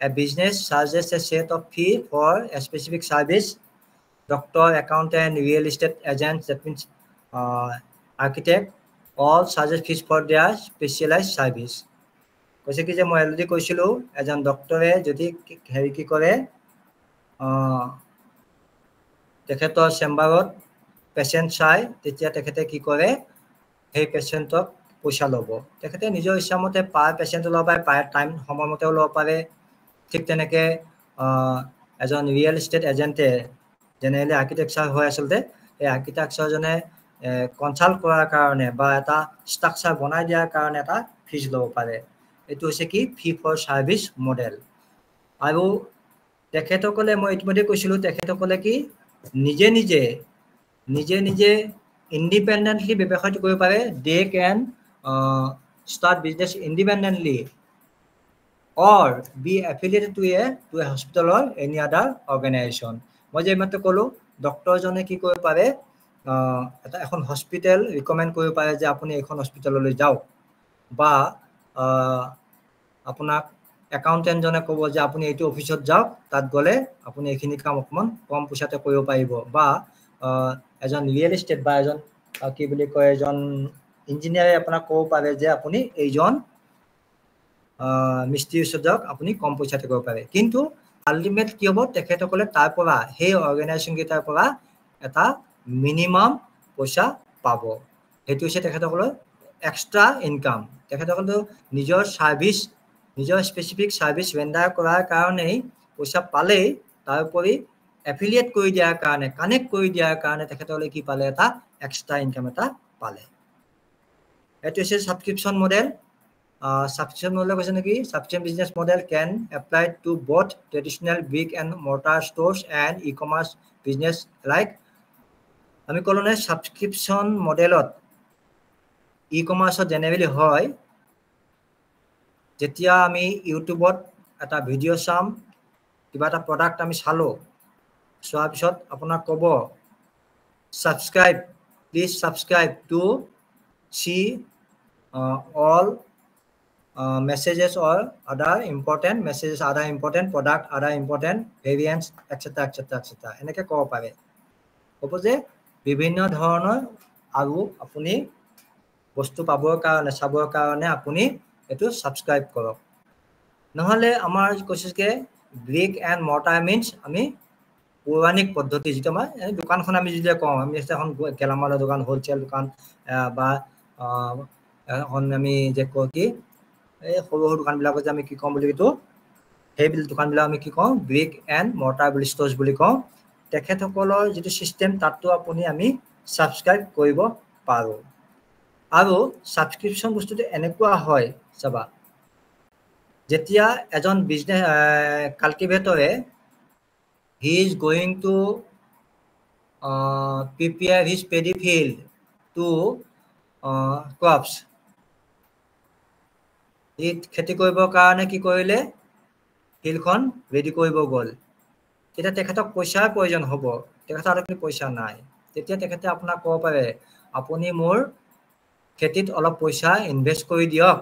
a business charges a set of fee for a specific service doctor accountant real estate agent that means architect all charges fees for their specialized service কৈছে কি যে মই অলৰেডি কৈছিলোঁ এজন ডক্টৰে যদি হেৰি কি কৰে তেখেতৰ চেম্বাৰত পেচেণ্ট চাই তেতিয়া তেখেতে কি কৰে সেই পেচেণ্টক পইচা ল'ব তেখেতে নিজৰ ইচ্ছামতে পাৰ পেচেণ্ট ল'ব পাৰে পাৰ টাইম সময়মতেও ল'ব পাৰে ঠিক তেনেকে এজন ৰিয়েল এষ্টেট এজেণ্টে জেনেৰেলি আৰ্কিটেকচাৰ হয় আচলতে এই আৰ্কিটেকচাৰজনে কনচাল্ট কৰাৰ কাৰণে বা এটা ষ্ট্ৰাকচাৰ বনাই দিয়াৰ কাৰণে এটা ফিজ ল'ব পাৰে এইটো হৈছে কি ফি ফৰ সাৰ্ভিস মডেল আৰু তেখেতসকলে মই ইতিমধ্যে কৈছিলোঁ তেখেতসকলে কি নিজে নিজে ইণ্ডিপেণ্ডেণ্টলি ব্যৱসায়টো কৰিব পাৰে দে কেন start business independently or be affiliated to a hospital or any other organization মই যে এইমাত্ৰ ক'লোঁ ডক্টৰজনে কি কৰিব পাৰে এটা এখন হস্পিটেল ৰিকমেণ্ড কৰিব পাৰে যে আপুনি এখন হস্পিটেললৈ যাওক বা আপোনাক একাউণ্টেণ্টজনে ক'ব যে আপুনি এইটো অফিচত যাওক তাত গ'লে আপুনি এইখিনি কাম অকণমান কম পইচাতে কৰিব পাৰিব বা এজন ৰিয়েল এষ্টেট বা এজন কি বুলি কয় এজন ইঞ্জিনিয়াৰে আপোনাক ক'ব পাৰে যে আপুনি এইজন মিস্ত্ৰীৰ ওচৰত যাওক আপুনি কম পইচাতে কৰিব পাৰে কিন্তু আল্টিমেট কি হ'ব তেখেতসকলে তাৰ পৰা সেই অৰ্গেনাইজেশ্যনকেইটাৰ পৰা এটা মিনিমাম পইচা পাব সেইটো হৈছে তেখেতসকলৰ এক্সট্ৰা ইনকাম তেখেতসকলে নিজৰ ছাৰ্ভিচ নিজৰ স্পেচিফিক ছাৰ্ভিচ ৰেণ্ডাৰ কৰাৰ কাৰণেই পইচা পালেই তাৰ উপৰি এফিলিয়েট কৰি দিয়াৰ কাৰণে কানেক্ট কৰি দিয়াৰ কাৰণে তেখেতসকলে কি পালে এটা এক্সট্ৰা ইনকাম এটা পালে এইটো হৈছে ছাবস্ক্ৰিপশ্যন মডেল subscription model কৈছে নেকি subscription business model can apply to both traditional brick and mortar stores and e-commerce business like আমি ক'লো নে subscription modelত e-commerce জেনেৰেলি হয় যেতিয়া আমি ইউটিউবত এটা ভিডিঅ' চাম কিবা এটা প্ৰডাক্ট আমি চালোঁ চোৱাৰ পিছত আপোনাক ক'ব please subscribe to see all messages or other important messages other important product other important variants etc এনেকে ক'ব পাৰে ক'ব যে বিভিন্ন ধৰণৰ আৰু আপুনি বস্তু পাবৰ কাৰণে চাবৰ কাৰণে আপুনি এইটো সাবস্ক্ৰাইব কৰক নহলে আমাৰ কৈছে ব্ৰিক এণ্ড মৰ্টাৰ মিন্স আমি পৌৰাণিক পদ্ধতি যেটা আমাৰ দোকানখন আমি যদি কওঁ আমি এখন গেলামালৰ দোকান হোলচেল দোকান বা আমি যে কওঁ কি এই সৰু সৰু দোকানবিলাকত যে আমি কি কওঁ বুলি এইটো সেই দোকানবিলাক আমি কি কওঁ ব্ৰিক এণ্ড মৰ্টাৰ বুলি ষ্ট'ৰ্ছ বুলি কওঁ তেখেতসকলৰ যিটো ছিষ্টেম তাতো আপুনি আমি ছাবস্ক্ৰাইব কৰিব পাৰোঁ আৰু ছাবস্ক্ৰিপশ্যন বস্তুটো এনেকুৱা হয় চাবা যেতিয়া এজন business কাল্টিভেটৰে he is going to prepare his paddy field to crops খেতি কৰিবৰ কাৰণে কি কৰিলে ফিল্ডখন ৰেডি কৰিব গ'ল তেতিয়া তেখেতক পইচাৰ প্ৰয়োজন হ'ব তেখেতৰ আৰু পইচা নাই তেতিয়া তেখেতে আপোনাক ক'ব পাৰে আপুনি মোৰ খেতিত অলপ পইচা ইনভেষ্ট কৰি দিয়ক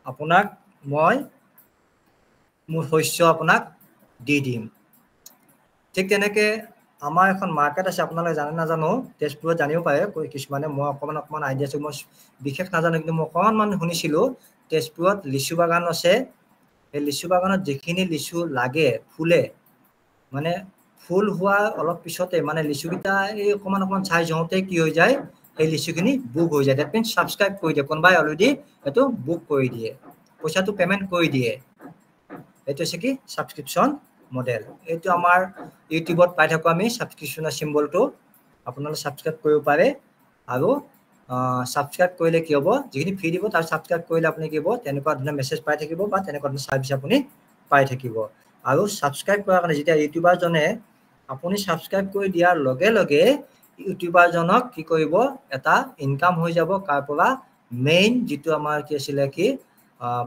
আপোনাক মই মোৰ শস্য আপোনাক দি দিম ঠিক তেনেকে আমাৰ এখন মাৰ্কেট আছে আপোনালোকে জানে নাজানো তেজপুৰত জানিব পাৰে কিছুমানে মই অকমান আইডিয়া আছে মই বিশেষ নাজানো কিন্তু মই অকণমান শুনিছিলোঁ তেজপুৰত লিচু বাগান আছে এই লিচু বাগানত যিখিনি লিচু লাগে ফুলে মানে ফুল হোৱাৰ অলপ পিছতে মানে লিচুকেইটা এই অকণমান চাইজ হওঁতে কি হৈ যায় এই লিচুখিনি বুক হৈ যায় ডেট মিনছ ছাবস্ক্ৰাইব কৰি দিয়ে কোনোবাই অলৰেডি এইটো বুক কৰি দিয়ে পইচাটো পে'মেণ্ট কৰি দিয়ে এইটো হৈছে কি ছাবস্ক্ৰিপশ্যন মডেল এইটো আমাৰ ইউটিউবত পাই থাকোঁ আমি ছাবস্ক্ৰিপশ্যনৰ চিম্বলটো আপোনালোকে ছাবস্ক্ৰাইব কৰিব পাৰে আৰু ছাবস্ক্ৰাইব কৰিলে কি হ'ব যিখিনি ফ্ৰী দিব তাৰ ছাবস্ক্ৰাইব কৰিলে আপুনি কি হ'ব তেনেকুৱা ধৰণৰ মেছেজ পাই থাকিব বা তেনেকুৱা ধৰণৰ ছাৰ্ভিচ আপুনি পাই থাকিব আৰু ছাবস্ক্ৰাইব কৰাৰ কাৰণে যেতিয়া ইউটিউবাৰজনে আপুনি ছাবস্ক্ৰাইব কৰি দিয়াৰ লগে লগে ইউটিউবাৰজনক কি কৰিব এটা ইনকাম হৈ যাব কাৰ পৰা মেইন যেটো আমাৰ কি আছিল কি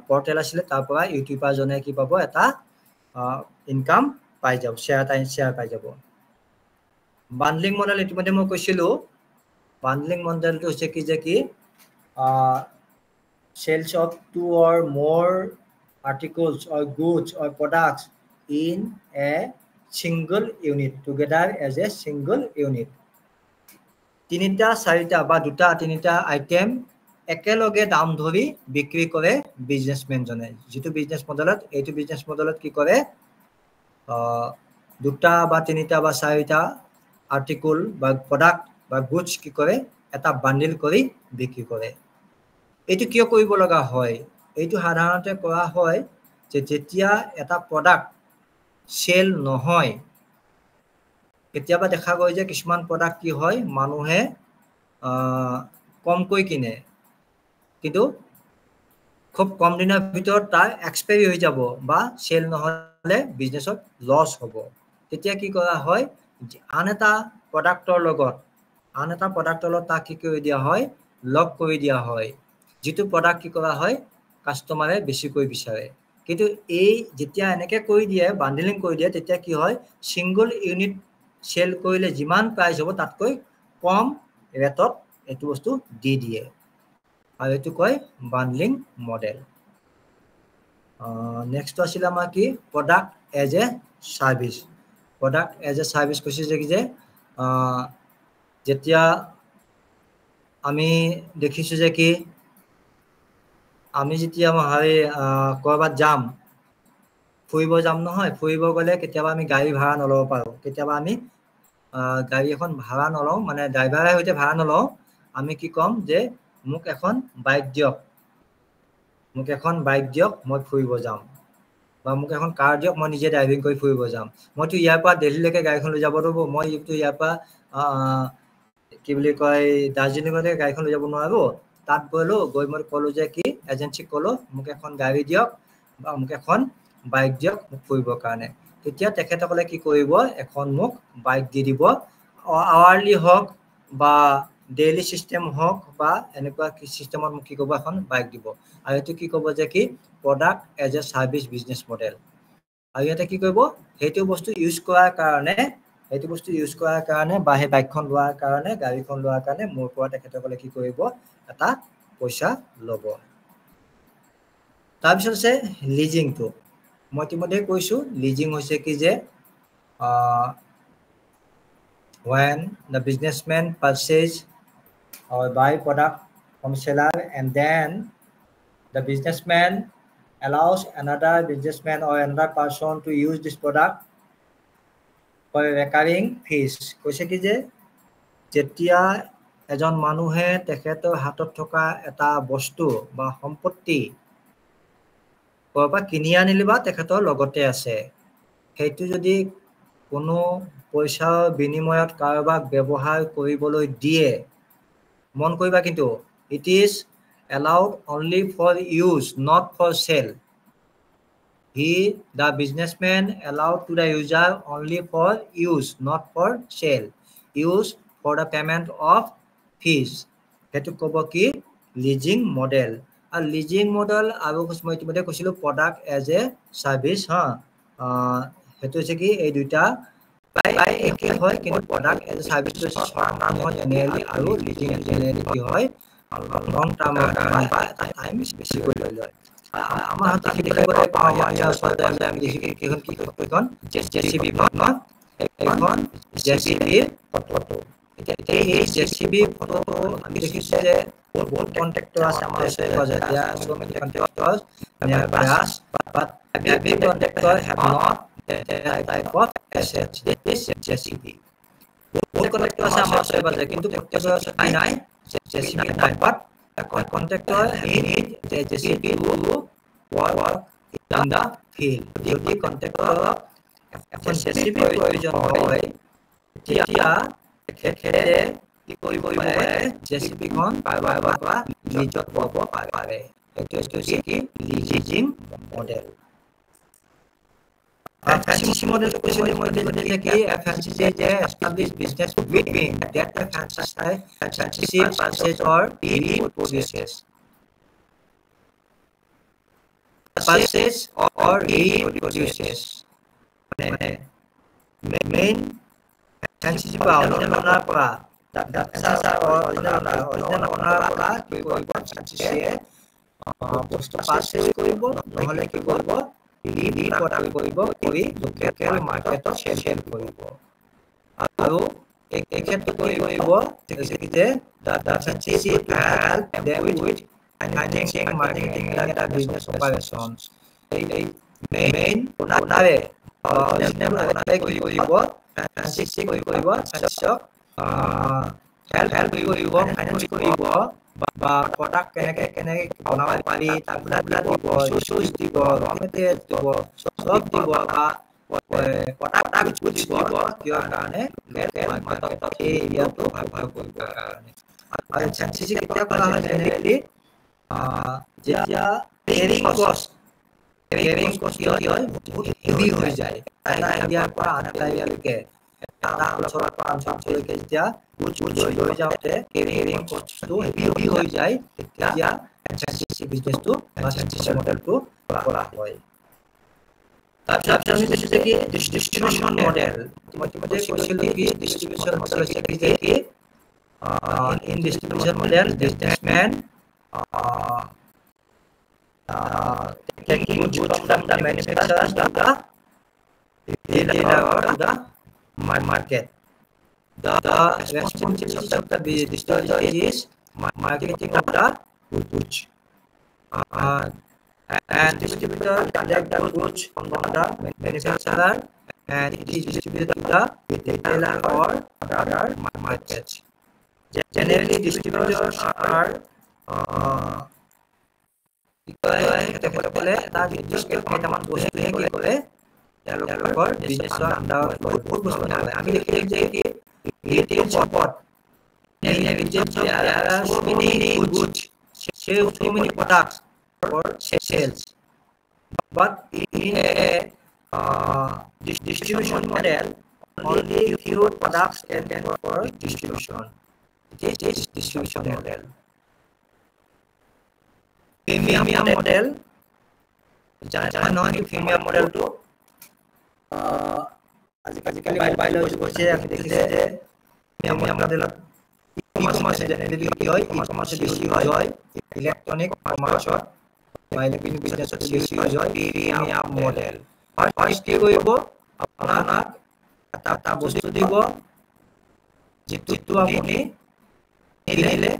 পৰ্টেল আছিল তাৰ পৰা ইউটিউবাৰ জনে কি পাব এটা ইনকাম পাই যাব শেয়াৰ পাই যাব বান্ডলিং মডেল ইতিমধ্যে মই কৈছিলো বান্ডলিং মডেলটো হৈছে কি যে কি sales of 2 or more articles or goods or products in a single unit together as a single unit তিনিটা চাৰিটা বা দুটা তিনিটা আইটেম একেলগে দাম ধৰি বিক্ৰী কৰে বিজনেসম্যান জনে যেটো বিজনেস মডেলত এইটো বিজনেস মডেলত কি কৰে দুটা বা তিনিটা বা চাৰিটা আৰ্টিকল বা প্ৰডাক্ট বা গুডস কি কৰে এটা বান্ডিল কৰি বিক্ৰী কৰে এইটো কিয় কৰিব লগা হয় এইটো সাধাৰণতে কৰা হয় যে যেতিয়া এটা প্ৰডাক্ট সেল নহয় কেতিয়াবা দেখা গৈ যে কিছুমান প্ৰডাক্ট কি হয় মানুহে কমকৈ কিনে কিন্তু খুব কম দিনৰ ভিতৰত তাৰ এক্সপায়াৰি হৈ যাব বা সেল নহলে বিজনেছত লছ হ'ব তেতিয়া কি কৰা হয় আন এটা প্ৰডাক্টৰ লগত তাক কি কৰি দিয়া হয় লক কৰি দিয়া হয় যেটো প্ৰডাক্ট কি কৰা হয় কাস্টমাৰে বেছিকৈ বিচাৰে কিন্তু এই যেতিয়া এনেকে কৰি দিয়ে বান্ডলিং কৰি দিয়ে তেতিয়া কি হয় সিঙ্গল ইউনিট সেল কৰিলে যিমান প্ৰাইস হ'ব তাতকৈ কম ৰেটত এটো বস্তু দি দিয়ে আৰু এটো কয় বান্ডলিং মডেল নেক্সট আছিল আমাৰ কি প্ৰডাক্ট এজ এ সাৰ্ভিস কৈছে যে যেতিয়া আমি দেখিছো যে কি আমি যেতিয়া কৰবাত যাম ফুৰিব যাম নহয় ফুৰিব গলে কেতিয়াবা আমি গাড়ী ভাড়া নলব পাৰো কেতিয়াবা আমি গাড়ী এখন ভাড়া নলও মানে ড্ৰাইভাৰৰ সৈতে ভাড়া নলও আমি কি কম যে মোক এখন বাইক দিয়ক মই ফুৰিব যাম বা মোক এখন কাৰ দিয়ক মই নিজে ড্ৰাইভিং কৰি ফুৰিব যাম মইতো ইয়াৰ পৰা দিল্লীলৈকে গাড়ীখন লৈ যাব ৰব মই ইয়াৰ পৰা কি বুলি কয় দাৰ্জিলিঙলৈকে গাড়ীখন লৈ যাব নোৱাৰো তাত গৈ মই কলো যে কি এজেন্সিক কলো মোক এখন গাড়ী দিয়ক বা মোক এখন বাইক দিয়ক মোক ফুৰিবৰ কাৰণে তেতিয়া তেখেতসকলে কি কৰিব এখন মোক বাইক দি দিব আৱাৰলি হওক বা ডেইলি সিস্টেম হওক বা এনেকুৱা কি সিস্টেমত মোক কি কৰিব এখন বাইক দিব আৰু এটো কি ক'ব যে কি product as a service business model আৰু এটা কি কৰিব হেতু বস্তু ইউজ কৰাৰ কাৰণে বা হে বাইকখন লোৱাৰ কাৰণে গাড়ীখন লোৱাৰ কাৰণে মোৰ পৰা তেখেতসকলে কি কৰিব এটা পইচা লব তাৰ পিছত আছে লিজিংটো মই ইতিমধ্যে কৈছো লিজিং হৈছে কি যে when the businessman purchase or buy product from seller and then the businessman allows another businessman or another person to use this product for recurring fees কৈছে কি যে যেতিয়া এজন মানুহে তেখেতৰ হাতত থকা এটা বস্তু বা সম্পত্তি কৰবা কিনি আনিলে বা তেখেতৰ লগতে আছে হেতু যদি কোনো পইচা বিনিময়ত কাৰোবাক ব্যৱহাৰ কৰিবলৈ দিয়ে মন কৰিবা কিন্তু it is allowed only for use not for sale the businessman allowed to the user only for use not for sale use for the payment of fees hetu kobo ki leasing model a leasing model aru মই ইতিমধ্যে কৈছিলো product as a service হেতু হৈছে কি এই দুটা প্ৰায় একে হয় কিন্তু product as a service to generally আৰু leasing generally কি হয় long term time বেছি কৰি লয় আমাৰ হাতত দেখিবলৈ পাওঁ ইয়াৰ ওচৰতে আমি দেখিছো এখন জেচিবি এখন জেচিবি ফটো এতিয়া এই জেচিবি ফটোটো আমি দেখিছো যে বহুত কন্ট্রাক্টর আছে আমাদের সাথে there are so many contractors nearby but every contractor have not that type of assets this JCB বহুত কন্ট্রাক্টর আছে আমার সাথে কিন্তু প্রত্যেকটা সাথে নাই JCB নাই but contractor need the JCB to work in the field যদি contractor এখন JCB প্রয়োজন হয় তেতিয়া তেখেতে কি কৰিব পাৰে জেচিবি খন পাৱাৰ বা লিজত পাব পাৰে এটো হৈছে কি লিজিং মডেল FNCC model কৈছিল মই যে কি FNCC যে establish business between that FNCC purchase or deal processes purchases or reproduces. Main sensitive original পৰা original পৰা কি কৰিব sensitive বস্তু purchase কৰিব নহলে কি কৰিব reproduce কৰিব কৰি local market sell কৰিব আৰু এই ক্ষেত্ৰত কি কৰিব যে the sensitive help them with financing marketing and business operations main ওনাৰে original ওনাৰে কি কৰিব sensitive কৰিব sensitive help কৰিব finance কৰিব বা product কেনেকে বনাব পাৰি তাবলা দিব সুইচ দিব মেটেৰিয়েল দিব সব দিব বা product which দিব কিয় কাৰণে মাৰ্কেটত এই এৰিয়াটো ভাল কৰিব কাৰণে আৰু sensitive কেতিয়া কৰা হয় জেনেৰেলি যেতিয়া carrying cost কি হয় বহুত হেভি হৈ যায় এটা এৰিয়াৰ পৰা আন এটা এৰিয়ালৈকে এটা অঞ্চলৰ পৰা অঞ্চললৈকে যেতিয়া লৈ যাওঁতে carrying costটো হেভি হৈ যায় তেতিয়া sensitive বিজনেছটো বা sensitive মডেলটো কৰা হয় তাৰপিছত আমি কৈছোঁ কি distribution model মই কৈছিলোঁ কি distribution model হৈছে কি in distribution model businessman taking goods from the manufacturers to the retailer or the market. The responsibility of the distributor is marketing of the goods. And distributor collect the goods from the manufacturer and it is distributed to the retailer or other markets. Generally, distributors are তেখেতসকলে এটা নিৰ্দিষ্ট কেইটামান বস্তুহে কি কৰে তেওঁলোকৰ বিজনেছৰ আণ্ডাৰত বহুত বস্তু নালাগে আমি দেখিলোঁ যে retail শ্বপত there are so many goods so many products for sales but in a distribution model only few products can be for distribution it is distribution model premium model jangan non premium model tu আজিকালি biology কৈছে আমি দেখিছে যে premium model e-commerce generally কি হয় e-commerce বেছি হয় electronic কমাৰ্চত বাইলেবিন বিজনেছত বেছি হয় premium model ফাৰ্ষ্ট কি কৰিব আপোনাক এটা বস্তু দিব যিটো আপুনি কিনিলে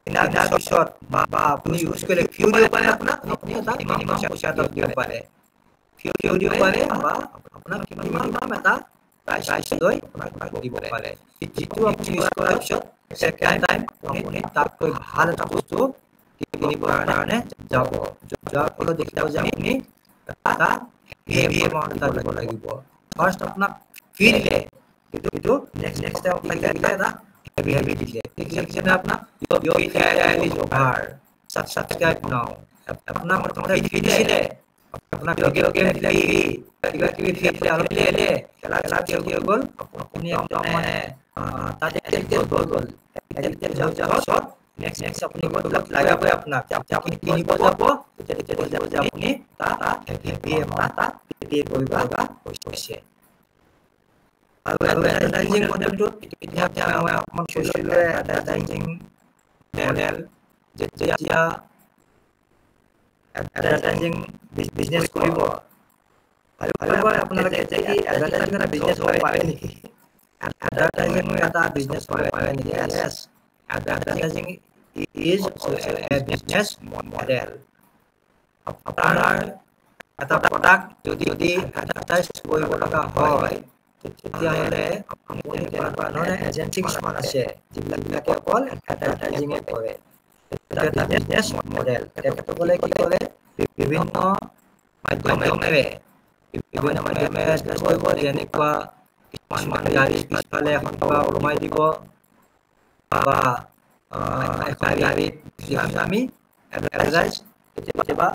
কিনাৰ পিছত বা আপুনি ইউজ কৰিলে ফিউ দিব পাৰে আপোনাক আপুনি এটা মিনিমাম পইচা এটা দিব পাৰে ফিউ দিব পাৰে বা আপোনাক মিনিমাম এটা প্ৰাইচ লৈ আপোনাক দিব পাৰে যিটো আপুনি ইউজ কৰাৰ পিছত ছেকেণ্ড টাইম আপুনি তাতকৈ ভাল এটা বস্তু কিনিবৰ কাৰণে যাব যোৱাৰ ফলত দেখিব যে আপুনি এটা হেভি এমাউণ্ট এটা দিব লাগিব ফাৰ্ষ্ট আপোনাক ফ্ৰী দিলে কিন্তু নেক্সট টাইম আপোনাক লাগিলে এটা heavy দিলে দেখিছেনে আপোনাক your fee is over subscribe now আপোনাক প্ৰথমতে ফ্ৰী দিছিলে আপোনাক লগে দিলে কিবা কিবি ফ্ৰী দিলে আৰু দিলে খেলা কি হৈ গ'ল আপুনি একদম মানে তাতে এডিক্টেড হৈ গ'ল এডিক্টেড হৈ যোৱাৰ পিছত নেক্সট আপুনি বদলাব লাগিব আপোনাক আপুনি কিনিব যাব তেতিয়া যাব আপুনি এটা হেভি এটা পে কৰিব লগা হৈছে আৰু এডভাৰটাইজিং মডেলটো এতিয়া মই আপোনাক কৈছিলোঁ এডভাৰটাইজিং মডেল যেতিয়া এডভাৰটাইজিং বিজনেছ কৰিব আৰু আপোনালোকে যে কি এডভাৰটাইজিং এটা বিজনেছ হ'ব পাৰে নেকি এডভাৰটাইজিং এটা বিজনেছ হ'ব পাৰে নেকি yes advertising is a business model আপোনাৰ এটা প্ৰডাক্ট যদি এডভাৰটাইজ কৰিব লগা হয় তেতিয়াহ'লে আপুনি ধৰণে এজেঞ্চি কিছুমান আছে যিবিলাকে অকল এডভাৰটাইজিঙে কৰে এটা বিজনেছ মডেল তেখেতসকলে কি কৰে বিভিন্ন মাধ্যমেৰে কৰিব যেনেকুৱা কিছুমান গাড়ী পিছফালে এখন কিবা ওলমাই দিব বা এখন গাড়ীত আমি এডভাৰটাইজ কেতিয়াবা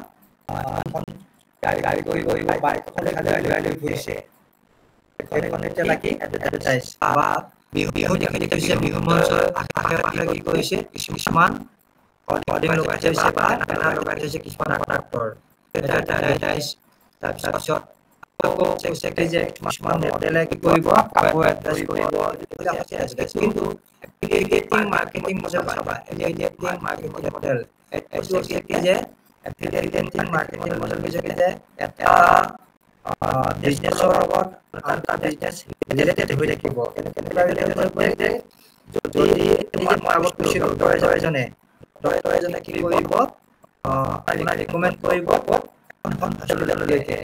এখন গাড়ী কৰিব বাইক এখনে গাড়ী ফুৰিছে connected like advertise বা বিহু দেখিছে বিহু মঞ্চৰ আশে পাশে কি কৰিছে কিছুমান কৰ্ডিং লগাইছে বা বেনাৰ লগাইছে কিছুমান প্ৰডাক্টৰ এডভাৰটাইজ তাৰপিছত আকৌ চেক যে কিছুমান মডেলে কি কৰিব কাপোৰ এডভাৰটাইজ কৰিব কিন্তু এফিলিয়েটিং মাৰ্কেটিং মডেল চাবা এফিলিয়েটিং মাৰ্কেটিং মডেল এইটো হৈছে কি যে এফিলিয়েটিং মাৰ্কেটিং মডেল হৈছে কি যে এটা বিজনেছৰ লগত আনটা বিজনেছ ৰিলেটেড হৈ থাকিব কেনেকুৱা ৰিলেটেড হৈ যে যদি মই আগত কৈছিলোঁ ডক্টৰ এজনে কি কৰিব আপোনাৰ ৰিকমেণ্ড কৰিব এখন হস্পিটেললৈকে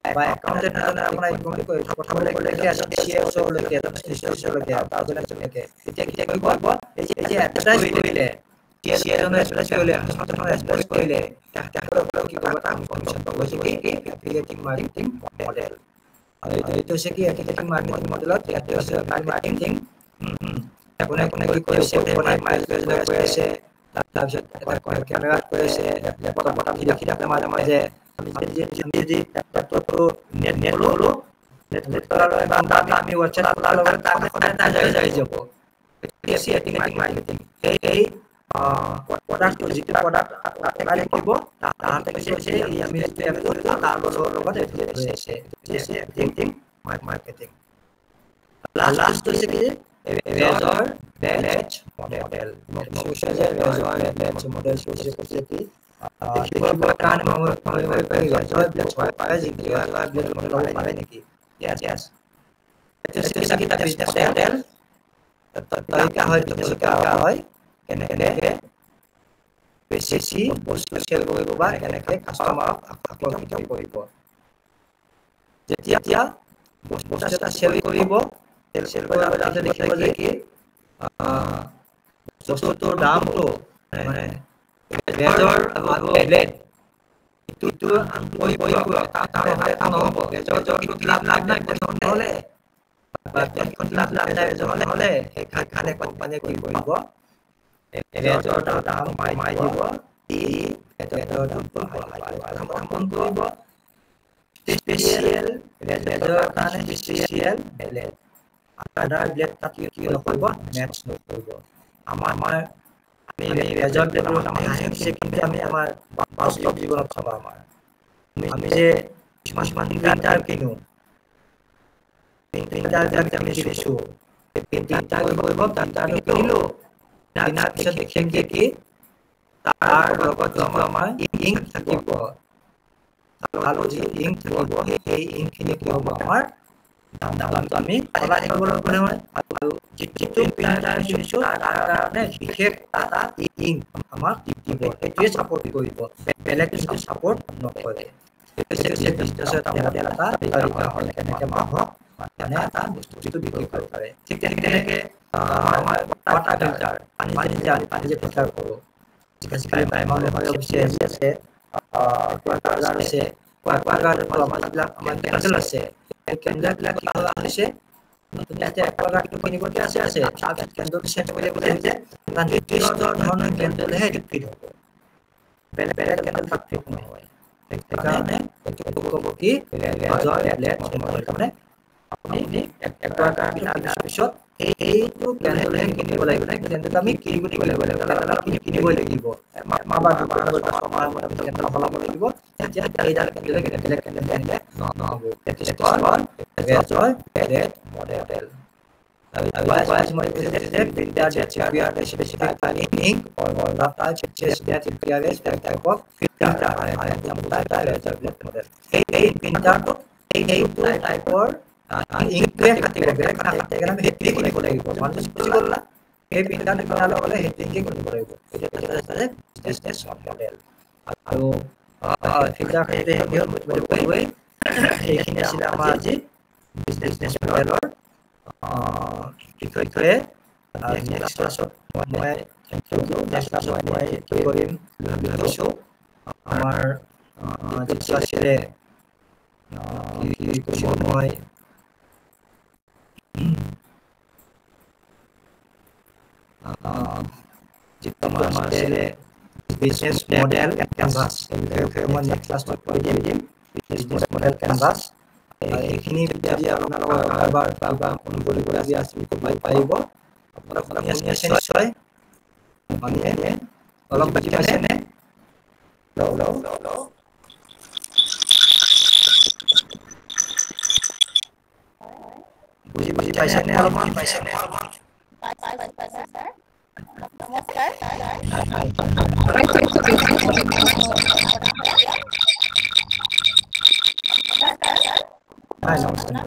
বা একাউণ্টেণ্ট এজনে আপোনাৰ ৰিকমেণ্ড কৰিব পঠাবলৈকে আছে CSOলৈকে CSOলৈকে তাৰজনলৈকে তেতিয়া কি কৰিব এই যে এডভাৰটাইজ কৰিলে CSOজনে এডভাৰটাইজ কৰিলে হস্পিটেলখনে এডভাৰটাইজ কৰিলে তেখেতসকলে কি কৰিব তাৰ কমিশ্যন পাব হৈছে কি এফিলিয়েটিং মাৰ্কেটিং মডেল আৰু এইটো হৈছে কি এফিলিয়েটিং মাৰ্কেটিং মডেলত এইটো হৈছে মাৰ্কেটিং কোনে কি কৰিছে কোনে মাইল কৰি আছে তাৰপিছত এটা কেমেৰাত কৰি আছে লেপটপত বটা ভিডিঅ' মাজে মাজে আমি যদি লেপটপটো নেট ল'লো আমি হোৱাটছএপ যাই যাব এফিলিয়েটিং মাৰ্কেটিং এই প্ৰডাক্টটো যিটো প্ৰডাক্ট আপোনাৰ লিখিব তাহাঁতে কৈছে আমি যিটো এপ কৰিলোঁ তাৰ লগত এফিলিয়েট হৈ আছে এফিলিয়েটিং মাৰ্কেটিং লাষ্ট হৈছে কি ৰেজৰ বেচ মডেল মডেল কৈছে কি দেখিবৰ কাৰণে ৰেজৰ বেচ পায় মডেল পাৰে নেকি yes এটা বিজনেছ মডেল তৰিকা হয় কেনেকৈ বেছি বস্তু চেল কৰিব বা কেনেকৈ কাষ্টমাৰক আকৰ্ষিত কৰিব যেতিয়া বস্তু এটা চেল কৰিব চেল কৰাৰ পিছত দেখিব যে কি বস্তুটোৰ দামটো মানে বেজৰ বেলেগ ইটো নহ'ব বেজৰ লাভ নাই নহ'লে হ'লে সেইখানে কোম্পানীয়ে কি কৰিব বেজৰ দাম কমাই দিব বেজৰ দামটো কৰিব স্পেচিয়েল বেজৰ কাৰণে স্পেচিয়েল বেলেগ আদাৰ ব্লেড তাত কি নকৰিব মেটচ নকৰিব আমাৰ আমি বেজৰ হাঁহিছে কিন্তু আমি আমাৰ বাস্তৱ জীৱনত চাবা আমি যে কিছুমান প্ৰিণ্টাৰ কিনো প্ৰিণ্টাৰবিলাক আমি চুইছোঁ প্ৰিণ্টাৰ কৰিব প্ৰিণ্টাৰটো কিনিলোঁ কিনাৰ পিছত বিশেষকৈ কি তাৰ লগত আমাৰ ইংক থাকিব আৰু যি ইংক থাকিব সেই ইংকখিনি কি হ'ব আমাৰ দামটো আমি সলাই থাকিব লাগিব নহয় আৰু যিটো প্ৰিণ্টাৰ চুইছোঁ তাৰ কাৰণে বিশেষ এটা ইংক আমাক দিব সেইটোৱে ছাপোৰ্ট কৰিব বেলেগ কিছু ছাপোৰ্ট নকৰে বিজনেছৰ এটা মডেল এটা তৰিকা হয় কেনেকৈ মানুহক মানে এটা বস্তুটো বিক্ৰী কৰিব পাৰে ঠিক তেনেকৈ আমাৰ ৱাটাৰ ফিল্টাৰ পানী যে ফিল্টাৰ কৰোঁ আজিকালি মানুহে আছে কোৱাটাৰ আছে কোৱাটাৰটো আমাৰ যিবিলাক আমাৰ কেণ্ডেল আছে সেই কেণ্ডেলবিলাক কি কৰা হৈছে নতুন এতিয়া প্ৰডাক্টটো কিনিবতে আছে তাৰপিছত কেণ্ডেলটো চেঞ্জ কৰিব হৈছে এটা নিৰ্দিষ্ট ধৰণৰ কেণ্ডেলহে ফিট হ'ব বেলেগ কেণ্ডেল তাত ফিট নহয় সেইকাৰণে এইটো ক'ব কি ৰেজৰ ব্লেড মডেল তাৰমানে আপুনি একোৱাটাৰ কিনাৰ পিছত এইটো কেণ্ডেলহে কিনিব লাগিব কেণ্ডেল আমি কিনিব কিনিবই লাগিব এমাহ বা ছমাহ কেণ্ডেল সলাব লাগিব তেতিয়া এইডাল কেণ্ডেলে বেলেগ কেণ্ডেল আনিলে নহ'ব ৰেজৰ ব্লেড মডেল এইখিনি আছিলে আমাৰ আজি বিজনেছ মডেলৰ বিষয়ে নেক্সট ক্লাছত মই নেক্সট ক্লাছত মই কি কৰিম ভাবিছোঁ আমাৰ যিটো আছিলে কি কৈছোঁ মই যিটো আমাৰ আছিলে বিজনেছ মডেল কেনভাছ এই বিষয়ে মই নেক্সট ক্লাছত কৈ দিম বিজনেছ মডেল কেনভাছ এইখিনি যদি আপোনালোকৰ কাৰোবাৰ ফোন কৰিবলগীয়া আছে পাৰিব আপোনালোকে নিশ্চয় অলপ বুজি পাইছেনে বুজি পাইছে নে অলপমান হয় নমস্কাৰ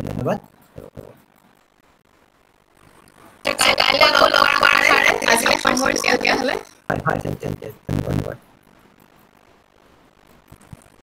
ধন্যবাদ হয়